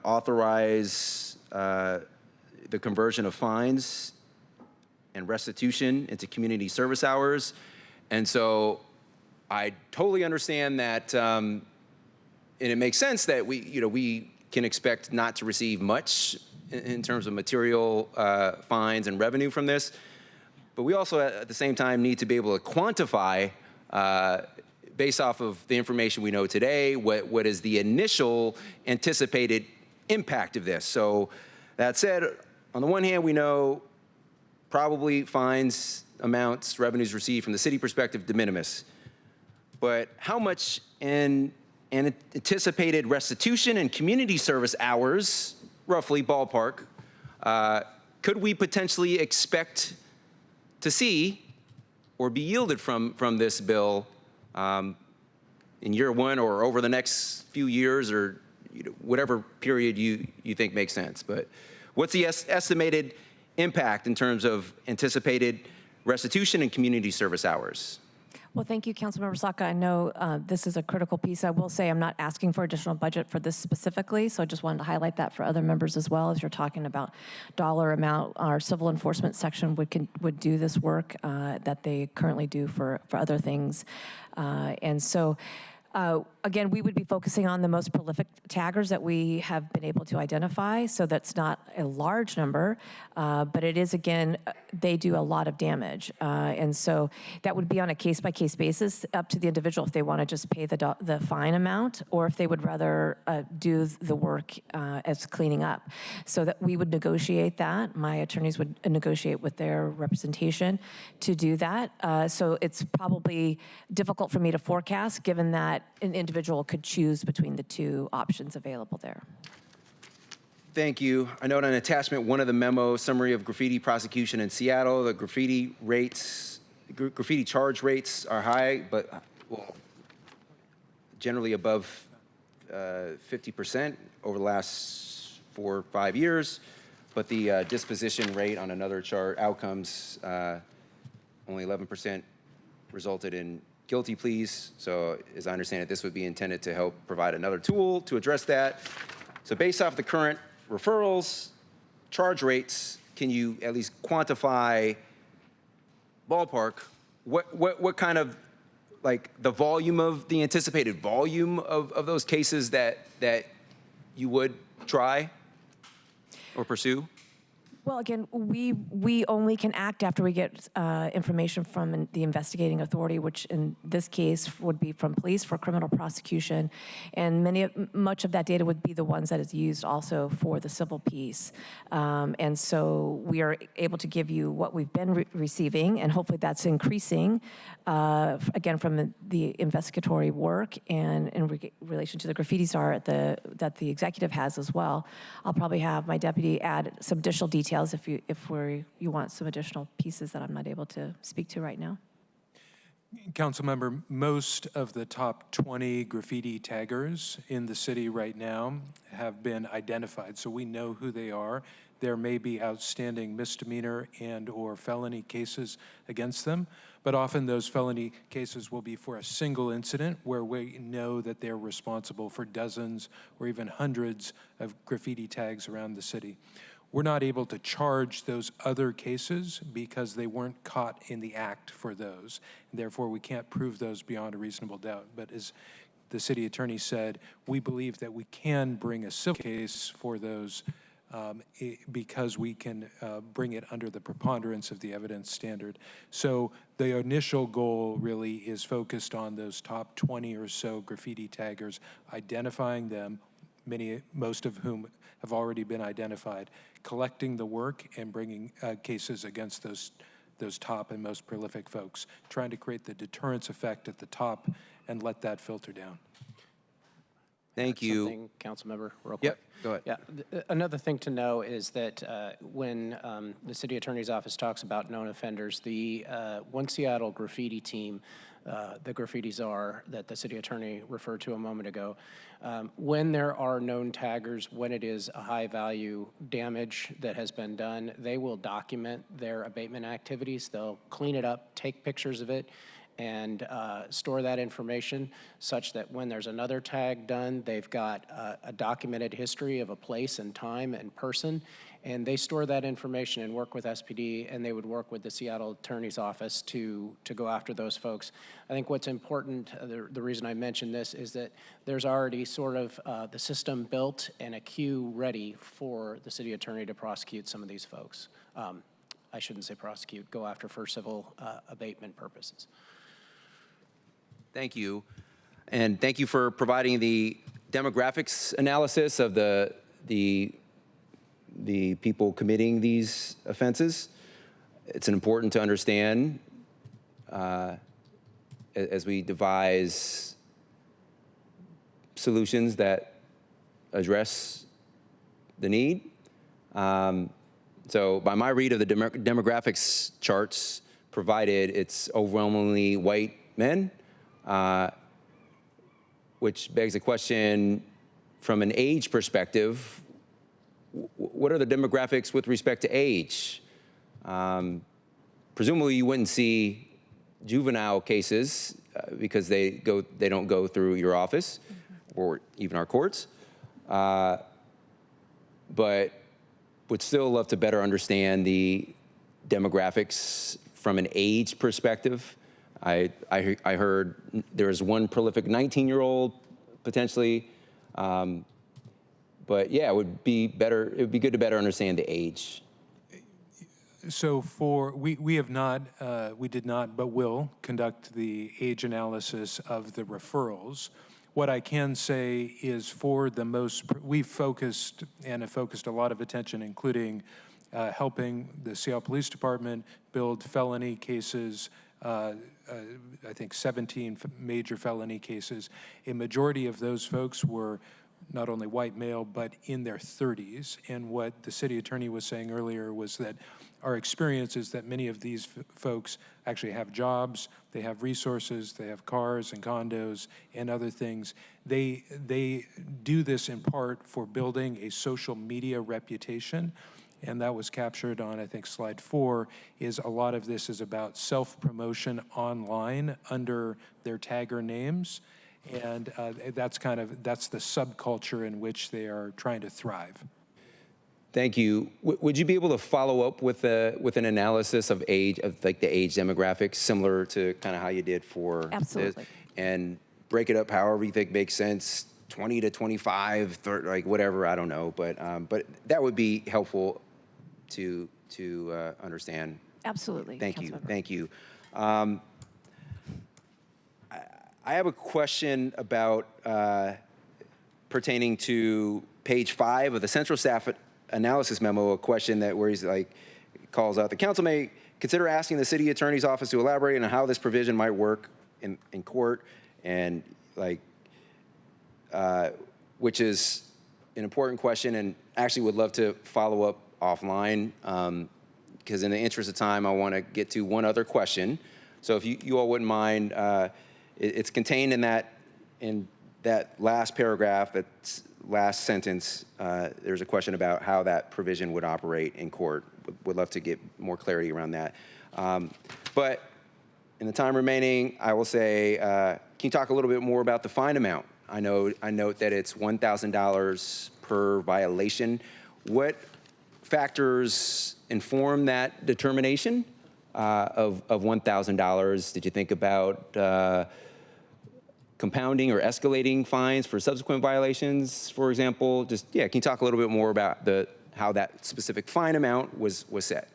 authorize the conversion of fines and restitution into community service hours. And so I totally understand that, and it makes sense that we can expect not to receive much in terms of material fines and revenue from this. But we also, at the same time, need to be able to quantify, based off of the information we know today, what is the initial anticipated impact of this. So that said, on the one hand, we know probably fines, amounts, revenues received from the city perspective, de minimis. But how much in anticipated restitution and community service hours, roughly ballpark, could we potentially expect to see or be yielded from this bill in year one or over the next few years, or whatever period you think makes sense. But what's the estimated impact in terms of anticipated restitution and community service hours? Well, thank you, Councilmember Saka. I know this is a critical piece. I will say I'm not asking for additional budget for this specifically, so I just wanted to highlight that for other members as well. As you're talking about dollar amount, our civil enforcement section would do this work that they currently do for other things. And so, again, we would be focusing on the most prolific taggers that we have been able to identify. So that's not a large number, but it is, again, they do a lot of damage. And so that would be on a case-by-case basis, up to the individual if they want to just pay the fine amount, or if they would rather do the work as cleaning up. So that we would negotiate that. My attorneys would negotiate with their representation to do that. So it's probably difficult for me to forecast, given that an individual could choose between the two options available there. Thank you. I note on attachment 1 of the memo, summary of graffiti prosecution in Seattle, the graffiti charge rates are high, but generally above 50% over the last 4 or 5 years. But the disposition rate on another chart, outcomes, only 11% resulted in guilty pleas. So as I understand it, this would be intended to help provide another tool to address that. So based off the current referrals, charge rates, can you at least quantify, ballpark, what kind of, like, the volume of, the anticipated volume of those cases that you would try or pursue? Well, again, we only can act after we get information from the investigating authority, which in this case would be from police for criminal prosecution, and much of that data would be the ones that is used also for the civil piece. And so we are able to give you what we've been receiving, and hopefully that's increasing, again, from the investigatory work and in relation to the graffiti czar that the executive has as well. I'll probably have my deputy add some additional details if you want some additional pieces that I'm not able to speak to right now. Councilmember, most of the top 20 graffiti taggers in the city right now have been identified, so we know who they are. There may be outstanding misdemeanor and/or felony cases against them, but often those felony cases will be for a single incident where we know that they're responsible for dozens or even hundreds of graffiti tags around the city. We're not able to charge those other cases because they weren't caught in the act for those. And therefore, we can't prove those beyond a reasonable doubt. But as the city attorney said, we believe that we can bring a civil case for those because we can bring it under the preponderance of the evidence standard. So the initial goal really is focused on those top 20 or so graffiti taggers, identifying them, most of whom have already been identified, collecting the work and bringing cases against those top and most prolific folks, trying to create the deterrence effect at the top and let that filter down. Thank you. Something, Councilmember, real quick. Yep, go ahead. Yeah, another thing to know is that when the city attorney's office talks about known offenders, the One Seattle graffiti team, the graffiti czar that the city attorney referred to a moment ago, when there are known taggers, when it is a high value damage that has been done, they will document their abatement activities. They'll clean it up, take pictures of it, and store that information such that when there's another tag done, they've got a documented history of a place and time and person, and they store that information and work with SPD, and they would work with the Seattle Attorney's Office to go after those folks. I think what's important, the reason I mention this, is that there's already sort of the system built and a queue ready for the city attorney to prosecute some of these folks. I shouldn't say prosecute, go after for civil abatement purposes. Thank you. And thank you for providing the demographics analysis of the people committing these offenses. It's important to understand as we devise solutions that address the need. So by my read of the demographics charts provided, it's overwhelmingly white men. which begs the question, from an age perspective, what are the demographics with respect to age? Presumably you wouldn't see juvenile cases because they don't go through your office or even our courts. But would still love to better understand the demographics from an age perspective. I heard there is one prolific 19-year-old potentially, but yeah, it would be good to better understand the age. So we have not, we did not, but will conduct the age analysis of the referrals. What I can say is we've focused and have focused a lot of attention, including helping the Seattle Police Department build felony cases, I think 17 major felony cases. A majority of those folks were not only white male, but in their 30s. And what the city attorney was saying earlier was that our experience is that many of these folks actually have jobs, they have resources, they have cars and condos and other things. They do this in part for building a social media reputation. And that was captured on, I think, slide 4, is a lot of this is about self-promotion online under their tagger names. And that's the subculture in which they are trying to thrive. Thank you. Would you be able to follow up with an analysis of age, of like the age demographics, similar to kind of how you did for Absolutely. this, and break it up however you think makes sense, 20 to 25, 30, like whatever, I don't know, but that would be helpful to understand. Absolutely. Thank you. Councilmember. Thank you. I have a question about pertaining to page 5 of the Central Staff Analysis Memo, a question where he's like, calls out, the council may consider asking the city attorney's office to elaborate on how this provision might work in court, and which is an important question, and actually would love to follow up offline, because in the interest of time, I want to get to one other question. So if you all wouldn't mind, it's contained in that last paragraph, that last sentence. There's a question about how that provision would operate in court. Would love to get more clarity around that. But in the time remaining, I will say, can you talk a little bit more about the fine amount? I note that it's $1,000 per violation. What factors inform that determination of $1,000? Did you think about compounding or escalating fines for subsequent violations, for example? Can you talk a little bit more about how that specific fine amount was set?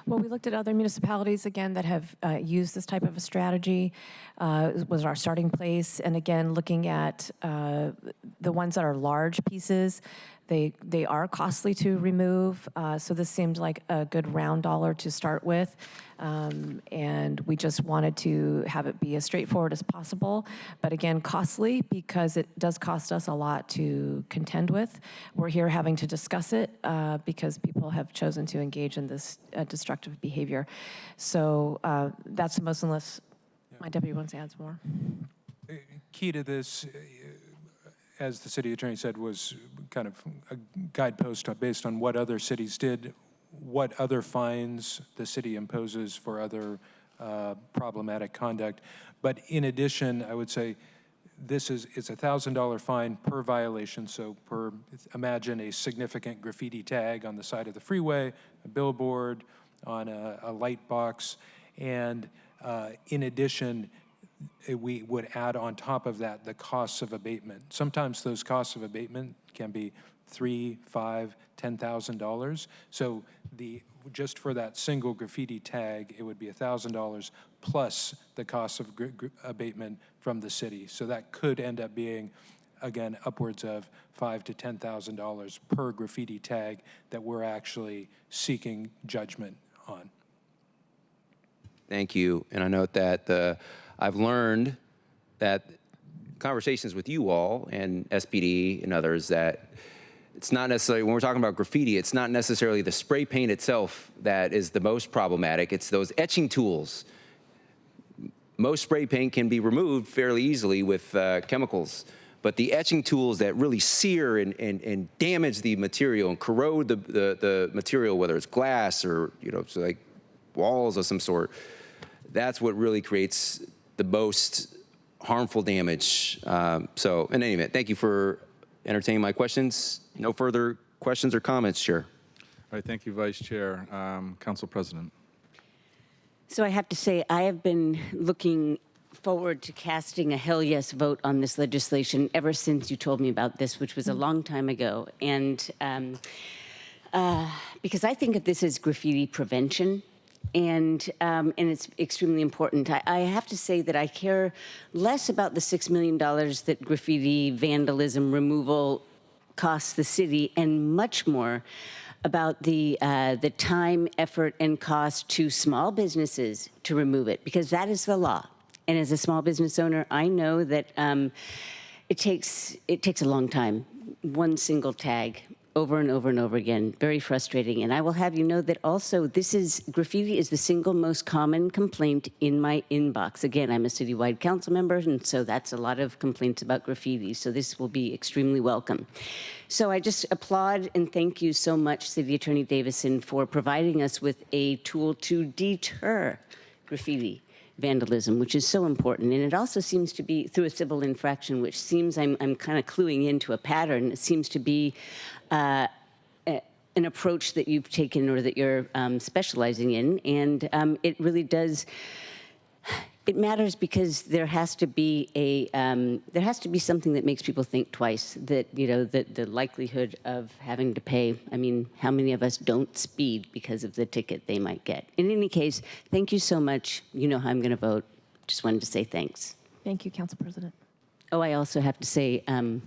Well, we looked at other municipalities, again, that have used this type of a strategy, was our starting place. And again, looking at the ones that are large pieces, they are costly to remove. So this seemed like a good round dollar to start with. And we just wanted to have it be as straightforward as possible. But again, costly because it does cost us a lot to contend with. We're here having to discuss it because people have chosen to engage in this destructive behavior. So that's the most, unless my deputy wants to add some more. Key to this, as the city attorney said, was kind of a guidepost based on what other cities did, what other fines the city imposes for other problematic conduct. But in addition, I would say it's a $1,000 fine per violation. So imagine a significant graffiti tag on the side of the freeway, a billboard, on a light box, and in addition, we would add on top of that the costs of abatement. Sometimes those costs of abatement can be $3,000, $5,000, $10,000. So just for that single graffiti tag, it would be $1,000 plus the cost of abatement from the city. So that could end up being, again, upwards of $5,000 to $10,000 per graffiti tag that we're actually seeking judgment on. Thank you. And I note that I've learned that conversations with you all and SPD and others that it's not necessarily, when we're talking about graffiti, it's not necessarily the spray paint itself that is the most problematic. It's those etching tools. Most spray paint can be removed fairly easily with chemicals, But the etching tools that really sear and damage the material and corrode the material, whether it's glass or, so like walls of some sort, that's what really creates the most harmful damage. So in any event, thank you for entertaining my questions. No further questions or comments, Chair. All right, thank you, Vice Chair. Council President. So I have to say, I have been looking forward to casting a hell yes vote on this legislation ever since you told me about this, which was a long time ago. And because I think of this as graffiti prevention, and it's extremely important. I have to say that I care less about the $6 million that graffiti vandalism removal costs the city, and much more about the time, effort, and cost to small businesses to remove it, because that is the law. And as a small business owner, I know that it takes a long time. One single tag, over and over and over again, very frustrating. And I will have you know that also graffiti is the single most common complaint in my inbox. Again, I'm a citywide council member, and so that's a lot of complaints about graffiti. So this will be extremely welcome. So I just applaud and thank you so much, City Attorney Davison, for providing us with a tool to deter graffiti vandalism, which is so important. And it also seems to be through a civil infraction, which seems, I'm kind of cluing into a pattern. It seems to be an approach that you've taken or that you're specializing in. And it really does, it matters because there has to be something that makes people think twice, that, the likelihood of having to pay. I mean, how many of us don't speed because of the ticket they might get? In any case, thank you so much. You know how I'm going to vote. Just wanted to say thanks. Thank you, Council President. Oh, I also have to say I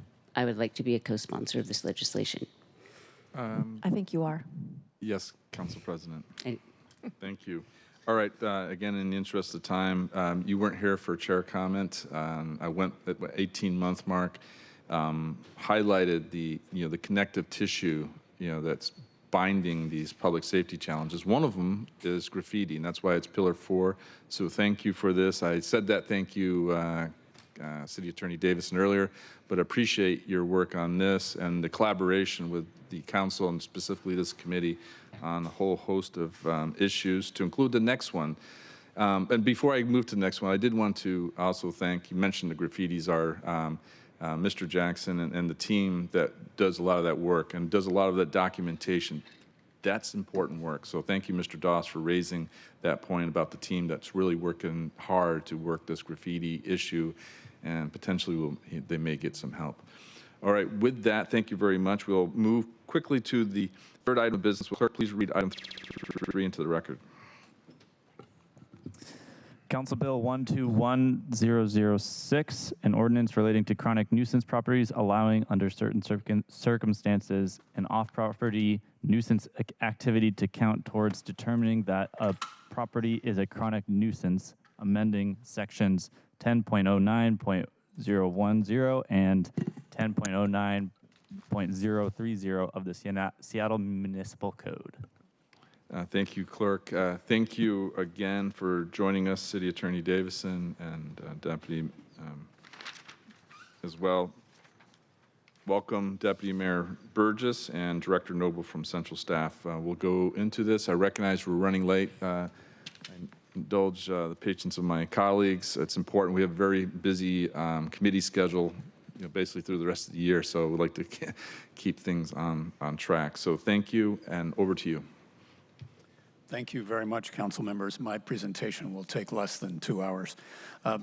would like to be a co-sponsor of this legislation. I think you are. Yes, Council President. Thank you. All right, again, in the interest of time, you weren't here for chair comment. I went at the 18-month mark, highlighted the connective tissue, that's binding these public safety challenges. One of them is graffiti, and that's why it's Pillar 4. So thank you for this. I said that thank you, City Attorney Davison, earlier, but appreciate your work on this and the collaboration with the council and specifically this committee on a whole host of issues, to include the next one. And before I move to the next one, I did want to also thank, you mentioned the graffitis are Mr. Jackson and the team that does a lot of that work and does a lot of that documentation. That's important work. So thank you, Mr. Doss, for raising that point about the team that's really working hard to work this graffiti issue, and potentially they may get some help. All right, with that, thank you very much. We'll move quickly to the third item of business. Will clerk please read item 3 into the record? Council Bill 121006, an ordinance relating to chronic nuisance properties, allowing under certain circumstances an off-property nuisance activity to count towards determining that a property is a chronic nuisance, amending sections 10.09.010 and 10.09.030 of the Seattle Municipal Code. Thank you, Clerk. Thank you again for joining us, City Attorney Davison and Deputy as well. Welcome, Deputy Mayor Burgess and Director Noble from Central Staff. We'll go into this. I recognize we're running late. I indulge the patience of my colleagues. It's important. We have a very busy committee schedule, basically through the rest of the year, so we'd like to keep things on track. So thank you, and over to you. Thank you very much, council members. My presentation will take less than 2 hours.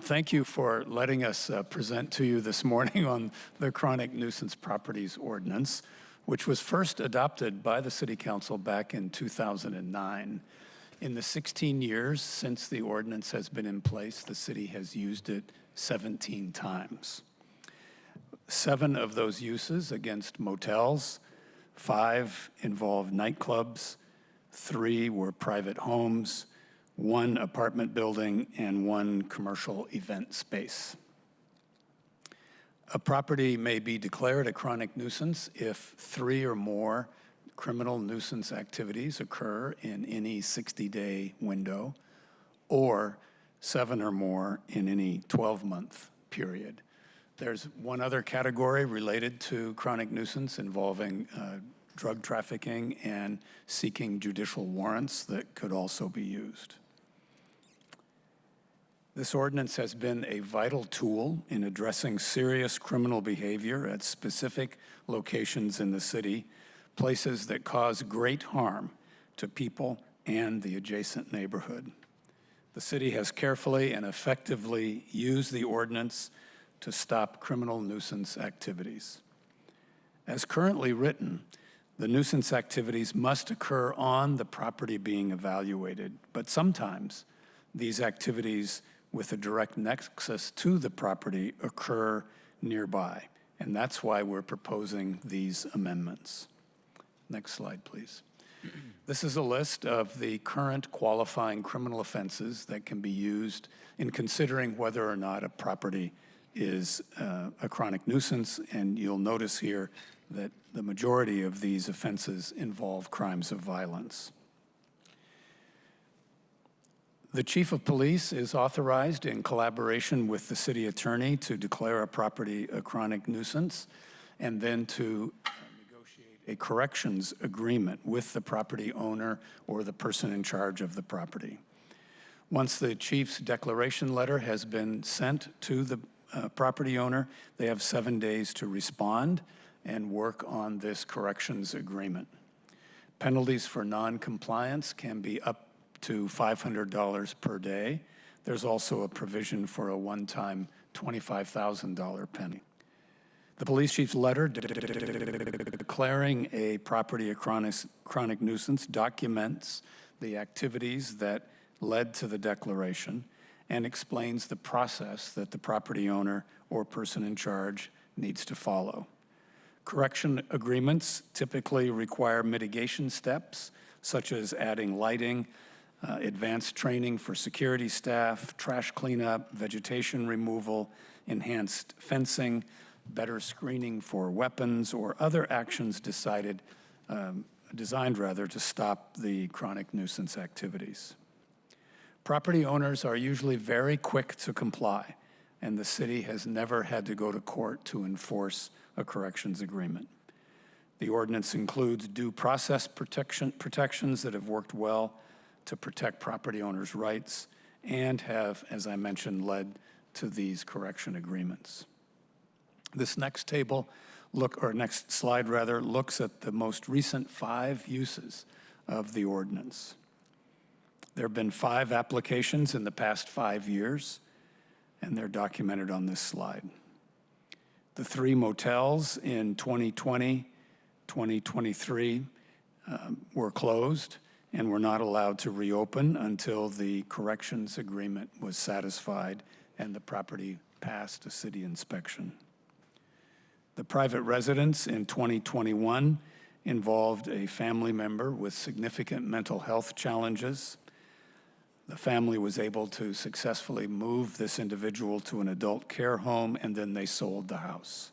Thank you for letting us present to you this morning on the Chronic Nuisance Properties Ordinance, which was first adopted by the City Council back in 2009. In the 16 years since the ordinance has been in place, the city has used it 17 times. 7 of those uses against motels, 5 involved nightclubs, 3 were private homes, 1 apartment building, and 1 commercial event space. A property may be declared a chronic nuisance if 3 or more criminal nuisance activities occur in any 60-day window, or 7 or more in any 12-month period. There's one other category related to chronic nuisance involving drug trafficking and seeking judicial warrants that could also be used. This ordinance has been a vital tool in addressing serious criminal behavior at specific locations in the city, places that cause great harm to people and the adjacent neighborhood. The city has carefully and effectively used the ordinance to stop criminal nuisance activities. As currently written, the nuisance activities must occur on the property being evaluated, but sometimes these activities with a direct nexus to the property occur nearby, and that's why we're proposing these amendments. Next slide, please. This is a list of the current qualifying criminal offenses that can be used in considering whether or not a property is a chronic nuisance, and you'll notice here that the majority of these offenses involve crimes of violence. The chief of police is authorized in collaboration with the city attorney to declare a property a chronic nuisance and then to negotiate a corrections agreement with the property owner or the person in charge of the property. Once the chief's declaration letter has been sent to the property owner, they have 7 days to respond and work on this corrections agreement. Penalties for non-compliance can be up to $500 per day. There's also a provision for a one-time $25,000 penalty. The police chief's letter declaring a property a chronic nuisance documents the activities that led to the declaration and explains the process that the property owner or person in charge needs to follow. Correction agreements typically require mitigation steps, such as adding lighting, advanced training for security staff, trash cleanup, vegetation removal, enhanced fencing, better screening for weapons, or other actions designed to stop the chronic nuisance activities. Property owners are usually very quick to comply, and the city has never had to go to court to enforce a corrections agreement. The ordinance includes due process protections that have worked well to protect property owners' rights and have, as I mentioned, led to these correction agreements. This next next slide rather, looks at the most recent 5 uses of the ordinance. There have been 5 applications in the past 5 years, and they're documented on this slide. The 3 motels in 2020, 2023 were closed and were not allowed to reopen until the corrections agreement was satisfied and the property passed a city inspection. The private residence in 2021 involved a family member with significant mental health challenges. The family was able to successfully move this individual to an adult care home, and then they sold the house.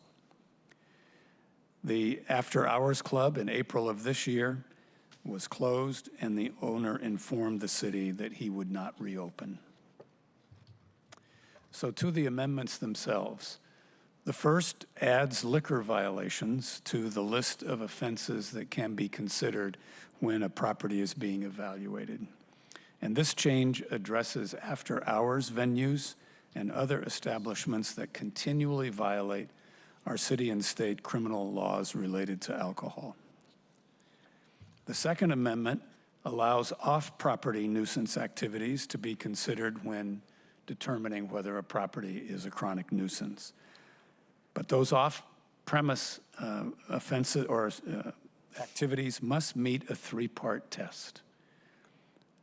The After Hours Club in April of this year was closed, and the owner informed the city that he would not reopen. So to the amendments themselves, the first adds liquor violations to the list of offenses that can be considered when a property is being evaluated. And this change addresses after-hours venues and other establishments that continually violate our city and state criminal laws related to alcohol. The Second Amendment allows off-property nuisance activities to be considered when determining whether a property is a chronic nuisance. But those off-premise offenses or activities must meet a 3-part test.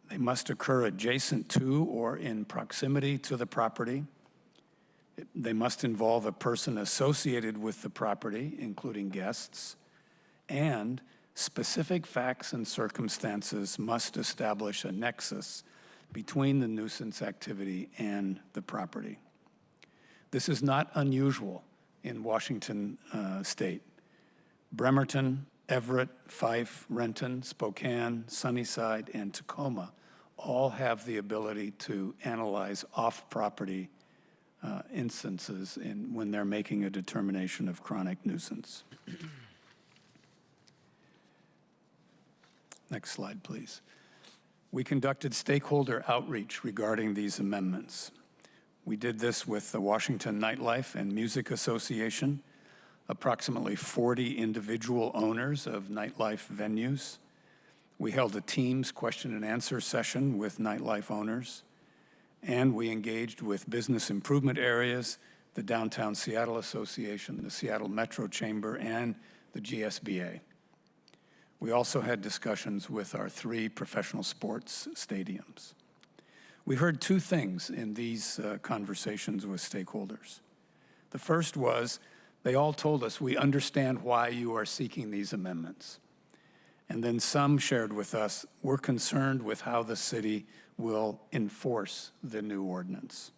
They must occur adjacent to or in proximity to the property. They must involve a person associated with the property, including guests, and specific facts and circumstances must establish a nexus between the nuisance activity and the property. This is not unusual in Washington state. Bremerton, Everett, Fife, Renton, Spokane, Sunnyside, and Tacoma all have the ability to analyze off-property instances when they're making a determination of chronic nuisance. Next slide, please. We conducted stakeholder outreach regarding these amendments. We did this with the Washington Nightlife and Music Association, approximately 40 individual owners of nightlife venues. We held a Teams question and answer session with nightlife owners, and we engaged with business improvement areas, the Downtown Seattle Association, the Seattle Metro Chamber, and the GSBA. We also had discussions with our 3 professional sports stadiums. We heard 2 things in these conversations with stakeholders. The first was, they all told us, we understand why you are seeking these amendments. And then some shared with us, we're concerned with how the city will enforce the new ordinance.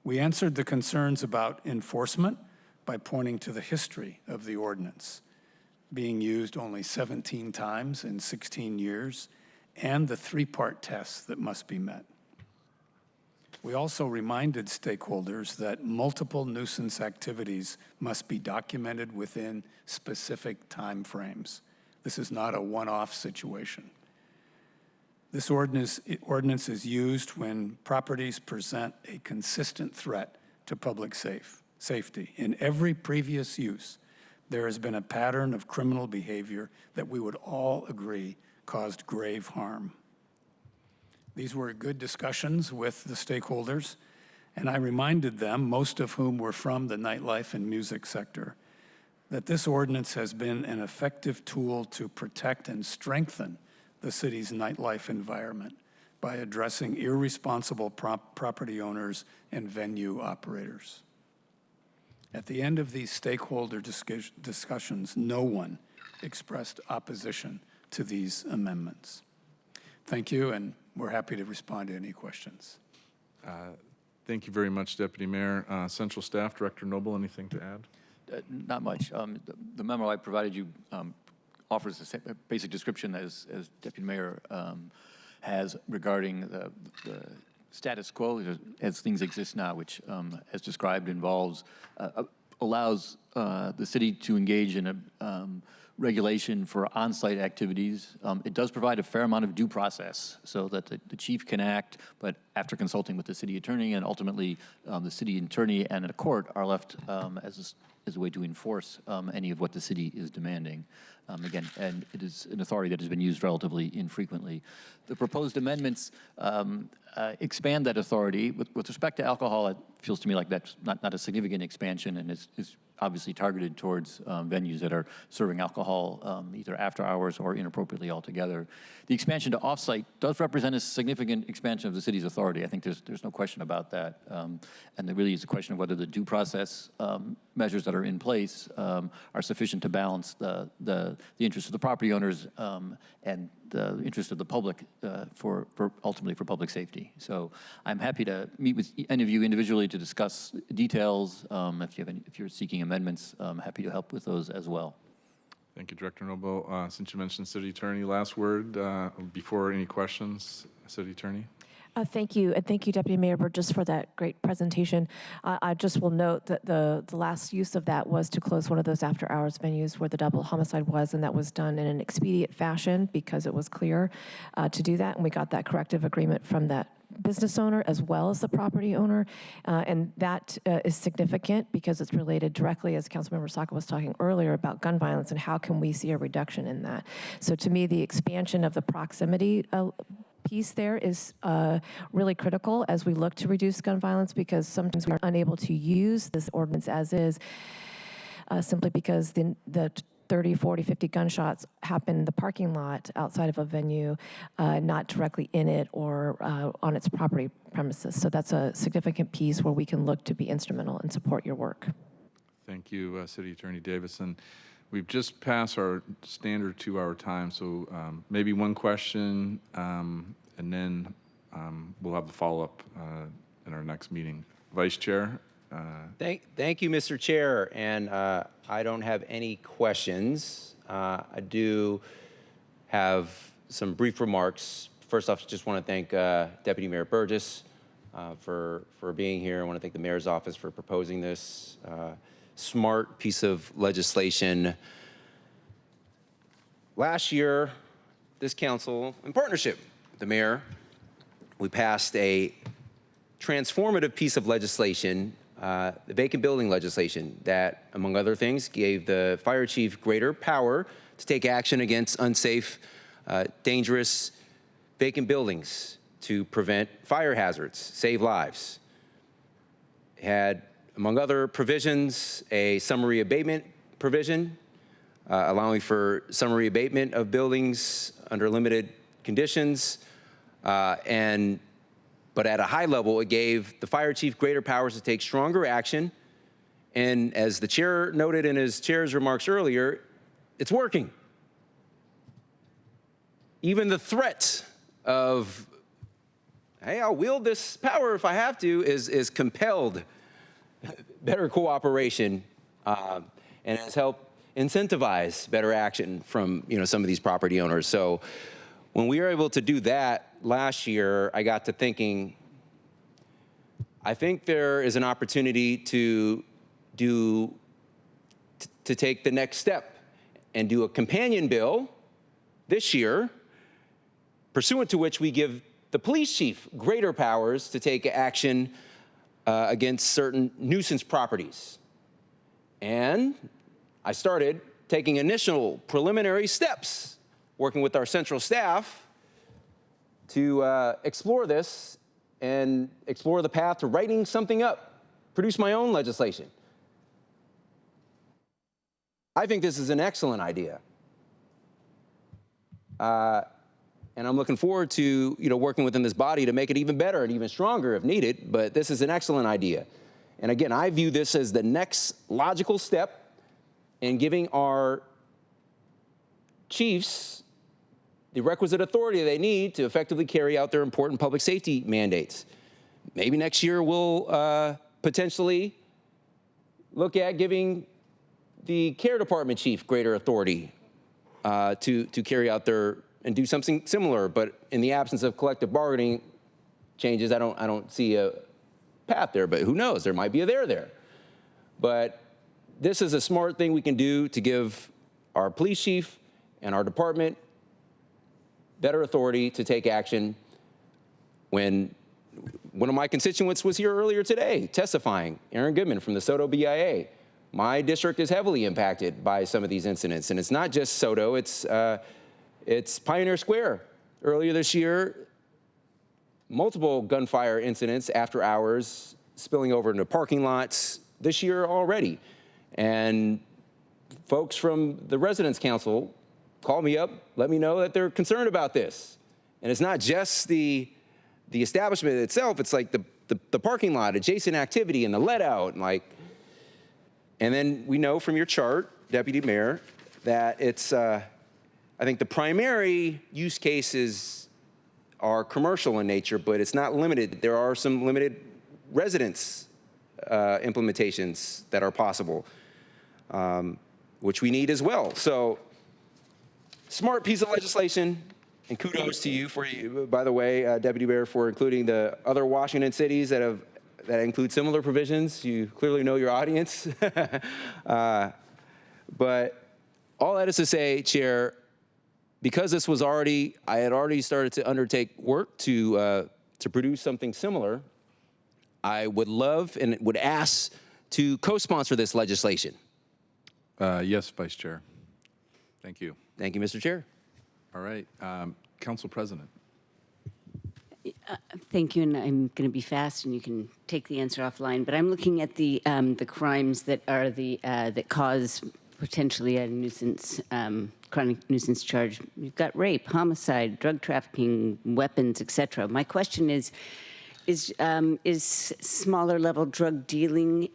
We answered the concerns about enforcement by pointing to the history of the ordinance, being used only 17 times in 16 years, and the 3-part test that must be met. We also reminded stakeholders that multiple nuisance activities must be documented within specific time frames. This is not a one-off situation. This ordinance is used when properties present a consistent threat to public safety. In every previous use, there has been a pattern of criminal behavior that we would all agree caused grave harm. These were good discussions with the stakeholders, and I reminded them, most of whom were from the nightlife and music sector, that this ordinance has been an effective tool to protect and strengthen the city's nightlife environment by addressing irresponsible property owners and venue operators. At the end of these stakeholder discussions, no one expressed opposition to these amendments. Thank you, and we're happy to respond to any questions. Thank you very much, Deputy Mayor. Central Staff Director Noble, anything to add? Not much. The memo I provided you offers a basic description as Deputy Mayor has regarding the status quo as things exist now, which, as described, allows the city to engage in a regulation for on-site activities. It does provide a fair amount of due process so that the chief can act, but after consulting with the city attorney, and ultimately the city attorney and a court are left as a way to enforce any of what the city is demanding. Again, and it is an authority that has been used relatively infrequently. The proposed amendments expand that authority. With respect to alcohol, it feels to me like that's not a significant expansion, and is obviously targeted towards venues that are serving alcohol either after hours or inappropriately altogether. The expansion to offsite does represent a significant expansion of the city's authority. I think there's no question about that. And there really is a question of whether the due process measures that are in place are sufficient to balance the interests of the property owners and the interest of the public ultimately for public safety. So I'm happy to meet with any of you individually to discuss details. If you're seeking amendments, I'm happy to help with those as well. Thank you, Director Noble. Since you mentioned City Attorney, last word before any questions, City Attorney. Thank you, and thank you, Deputy Mayor Burgess, for that great presentation. I just will note that the last use of that was to close one of those after-hours venues where the double homicide was, and that was done in an expedient fashion because it was clear to do that, and we got that corrective agreement from that business owner as well as the property owner, and that is significant because it's related directly, as Councilmember Saka was talking earlier, about gun violence and how can we see a reduction in that. So to me, the expansion of the proximity piece there is really critical as we look to reduce gun violence, because sometimes we are unable to use this ordinance as is simply because the 30, 40, 50 gunshots happen in the parking lot outside of a venue, not directly in it or on its property premises. So that's a significant piece where we can look to be instrumental and support your work. Thank you, City Attorney Davison. We've just passed our standard 2-hour time, so maybe one question, and then we'll have the follow-up in our next meeting. Vice Chair. Thank you, Mr. Chair, and I don't have any questions. I do have some brief remarks. First off, just want to thank Deputy Mayor Burgess for being here. I want to thank the mayor's office for proposing this smart piece of legislation. Last year, this council, in partnership with the mayor, we passed a transformative piece of legislation, the vacant building legislation, that, among other things, gave the fire chief greater power to take action against unsafe, dangerous vacant buildings to prevent fire hazards, save lives. It had, among other provisions, a summary abatement provision, allowing for summary abatement of buildings under limited conditions, but at a high level, it gave the fire chief greater powers to take stronger action. And as the chair noted in his chair's remarks earlier, it's working. Even the threat of, hey, I'll wield this power if I have to, is compelled better cooperation and has helped incentivize better action from some of these property owners. So when we were able to do that last year, I got to thinking, I think there is an opportunity to take the next step and do a companion bill this year, pursuant to which we give the police chief greater powers to take action against certain nuisance properties. And I started taking initial preliminary steps, working with our central staff to explore this and explore the path to writing something up, produce my own legislation. I think this is an excellent idea. And I'm looking forward to working within this body to make it even better and even stronger if needed, but this is an excellent idea. And again, I view this as the next logical step in giving our chiefs the requisite authority they need to effectively carry out their important public safety mandates. Maybe next year we'll potentially look at giving the care department chief greater authority to carry out their and do something similar. But in the absence of collective bargaining changes, I don't see a path there. But who knows? There might be a there. But this is a smart thing we can do to give our police chief and our department better authority to take action. When one of my constituents was here earlier today testifying, Aaron Goodman from the Soto BIA. My district is heavily impacted by some of these incidents, and it's not just Soto, it's Pioneer Square. Earlier this year, multiple gunfire incidents after hours spilling over into parking lots this year already. And folks from the Residents Council called me up, let me know that they're concerned about this. And it's not just the establishment itself, it's like the parking lot, adjacent activity, and the let out. And then we know from your chart, Deputy Mayor, that it's, I think the primary use cases are commercial in nature, but it's not limited. There are some limited residence implementations that are possible, which we need as well. So, smart piece of legislation, and kudos to you by the way, Deputy Mayor, for including the other Washington cities that include similar provisions. You clearly know your audience. But all that is to say, Chair, because this was I had already started to undertake work to produce something similar, I would love and would ask to co-sponsor this legislation. Yes, Vice Chair. Thank you. Thank you, Mr. Chair. All right, Council President. Thank you, and I'm going to be fast, and you can take the answer offline. But I'm looking at the crimes that are that cause potentially a nuisance, chronic nuisance charge. You've got rape, homicide, drug trafficking, weapons, etc. My question is smaller level drug dealing,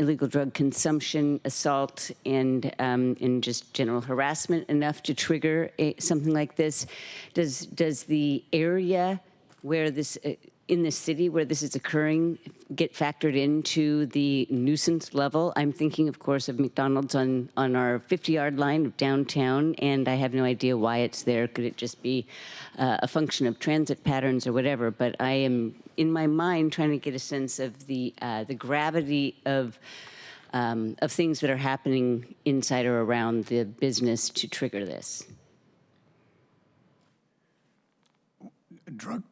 illegal drug consumption, assault, and just general harassment enough to trigger something like this? Does the area where this in the city where this is occurring get factored into the nuisance level? I'm thinking, of course, of McDonald's on our 50-yard line of downtown, and I have no idea why it's there. Could it just be a function of transit patterns or whatever? But I am, in my mind, trying to get a sense of the gravity of things that are happening inside or around the business to trigger this. Drug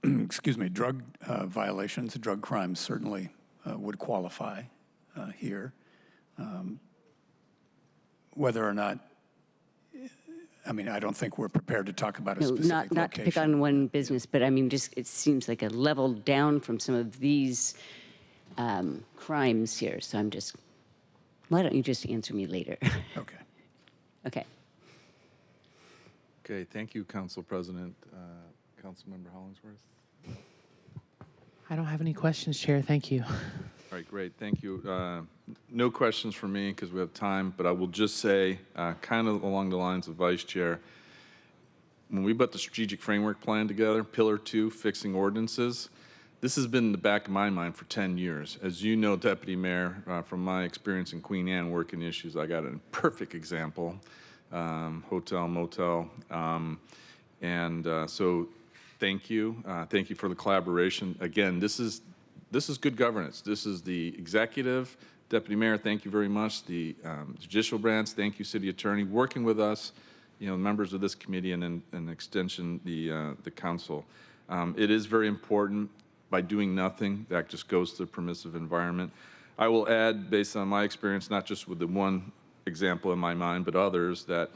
violations, drug crimes certainly would qualify here. Whether or not, I mean, I don't think we're prepared to talk about a specific location. Not to pick on one business, but I mean, just it seems like a level down from some of these crimes here. So I'm just, why don't you just answer me later? Okay. Okay. Okay, thank you, Council President. Councilmember Hollingsworth. I don't have any questions, Chair. Thank you. All right, great. Thank you. No questions for me because we have time, but I will just say, kind of along the lines of Vice Chair, when we put the strategic framework plan together, Pillar 2, fixing ordinances, this has been in the back of my mind for 10 years. As you know, Deputy Mayor, from my experience in Queen Anne working issues, I got a perfect example, hotel, motel, so thank you. Thank you for the collaboration. Again, this is good governance. This is the executive. Deputy Mayor, thank you very much. The judicial branch, thank you, City Attorney, working with us, you know, members of this committee and in extension, the council. It is very important. By doing nothing, that just goes to the permissive environment. I will add, based on my experience, not just with the one example in my mind, but others, that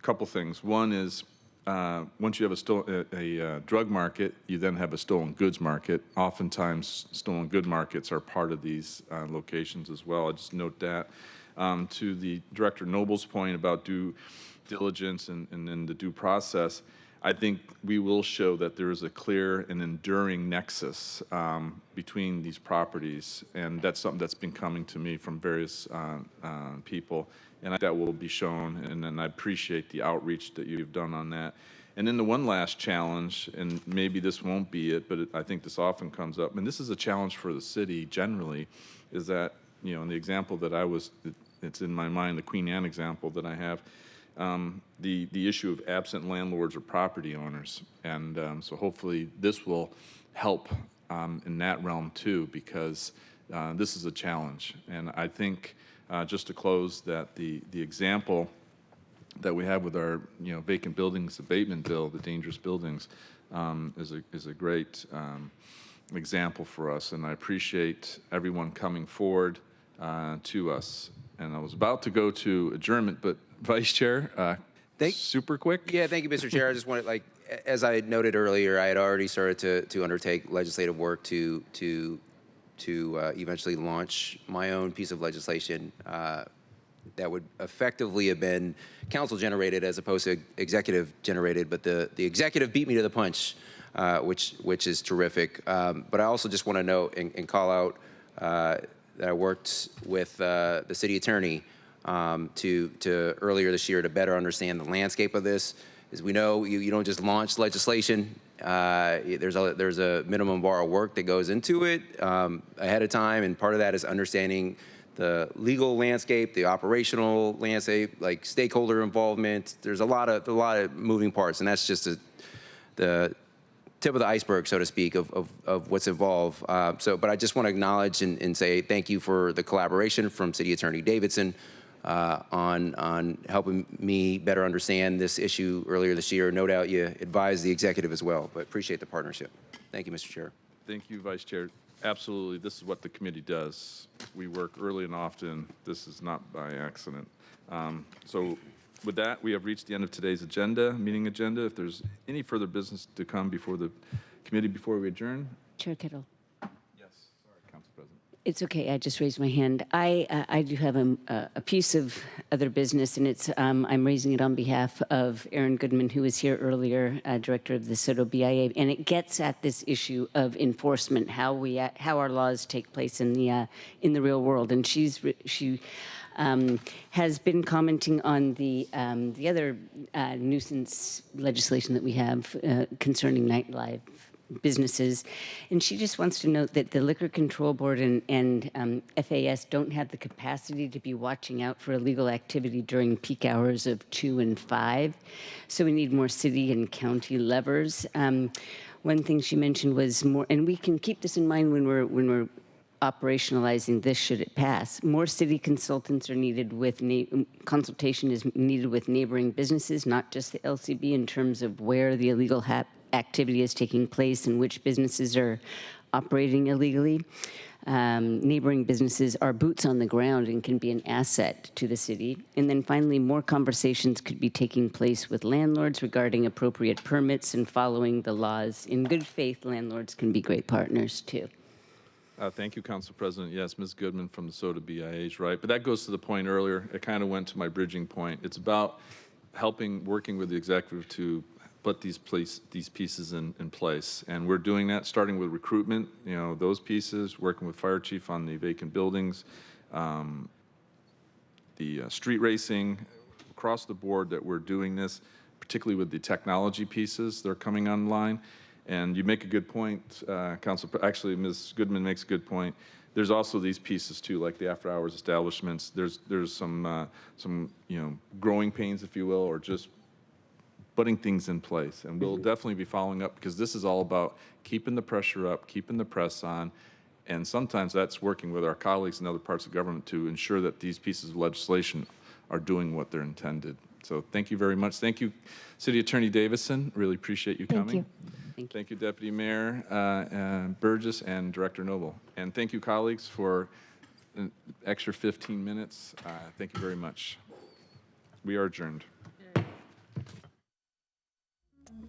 couple things. One is once you have a drug market, you then have a stolen goods market. Oftentimes, stolen good markets are part of these locations as well. I just note that. To the Director Noble's point about due diligence and then the due process, I think we will show that there is a clear and enduring nexus between these properties, and that's something that's been coming to me from various people, and that will be shown, and then I appreciate the outreach that you've done on that. And then the one last challenge, and maybe this won't be it, but I think this often comes up, and this is a challenge for the city generally, is that, you know, in the example that it's in my mind, the Queen Anne example that I have, the issue of absent landlords or property owners. And so hopefully this will help in that realm too, because this is a challenge. And I think just to close that the example that we have with our vacant buildings abatement bill, the dangerous buildings, is a great example for us. And I appreciate everyone coming forward to us. And I was about to go to adjournment, but Vice Chair, super quick. Yeah, thank you, Mr. Chair. I just wanted, like, as I had noted earlier, I had already started to undertake legislative work to eventually launch my own piece of legislation that would effectively have been council generated as opposed to executive generated. But the executive beat me to the punch, which is terrific. But I also just want to note and call out that I worked with the city attorney to earlier this year to better understand the landscape of this. As we know, you don't just launch legislation. There's a minimum bar of work that goes into it ahead of time, and part of that is understanding the legal landscape, the operational landscape, like stakeholder involvement. There's a lot of moving parts, and that's just the tip of the iceberg, so to speak, of what's involved. But I just want to acknowledge and say thank you for the collaboration from City Attorney Davidson on helping me better understand this issue earlier this year. No doubt you advised the executive as well, but appreciate the partnership. Thank you, Mr. Chair. Thank you, Vice Chair. Absolutely, this is what the committee does. We work early and often. This is not by accident. So with that, we have reached the end of today's meeting agenda. If there's any further business to come before the committee before we adjourn. Chair Kittle. Yes, sorry, Council President. It's okay. I just raised my hand. I do have a piece of other business, and it's I'm raising it on behalf of Aaron Goodman, who was here earlier, director of the SOTO BIA, and it gets at this issue of enforcement, how our laws take place in the real world. And she has been commenting on the other nuisance legislation that we have concerning businesses. And she just wants to note that the Liquor Control Board and FAS don't have the capacity to be watching out for illegal activity during peak hours of 2 and 5. So we need more city and county levers. One thing she mentioned was more, and we can keep this in mind when we're operationalizing this should it pass. More city consultants are needed with, consultation is needed with neighboring businesses, not just the LCB, in terms of where the illegal activity is taking place and which businesses are operating illegally. Neighboring businesses are boots on the ground and can be an asset to the city. And then finally, more conversations could be taking place with landlords regarding appropriate permits and following the laws. In good faith, landlords can be great partners too. Thank you, Council President. Yes, Ms. Goodman from the SOTA BIA is right. But that goes to the point earlier. It kind of went to my bridging point. It's about working with the executive to put these pieces in place. And we're doing that, starting with recruitment, those pieces, working with Fire Chief on the vacant buildings, the street racing, across the board that we're doing this, particularly with the technology pieces that are coming online. And you make a good point, actually, Ms. Goodman makes a good point. There's also these pieces too, like the after-hours establishments. There's some growing pains, if you will, or just putting things in place. And we'll definitely be following up, because this is all about keeping the pressure up, keeping the press on, and sometimes that's working with our colleagues in other parts of government to ensure that these pieces of legislation are doing what they're intended. So thank you very much. Thank you, City Attorney Davison. Really appreciate you coming. Thank you. Thank you, Deputy Mayor Burgess and Director Noble. And thank you, colleagues, for an extra 15 minutes. Thank you very much. We are adjourned.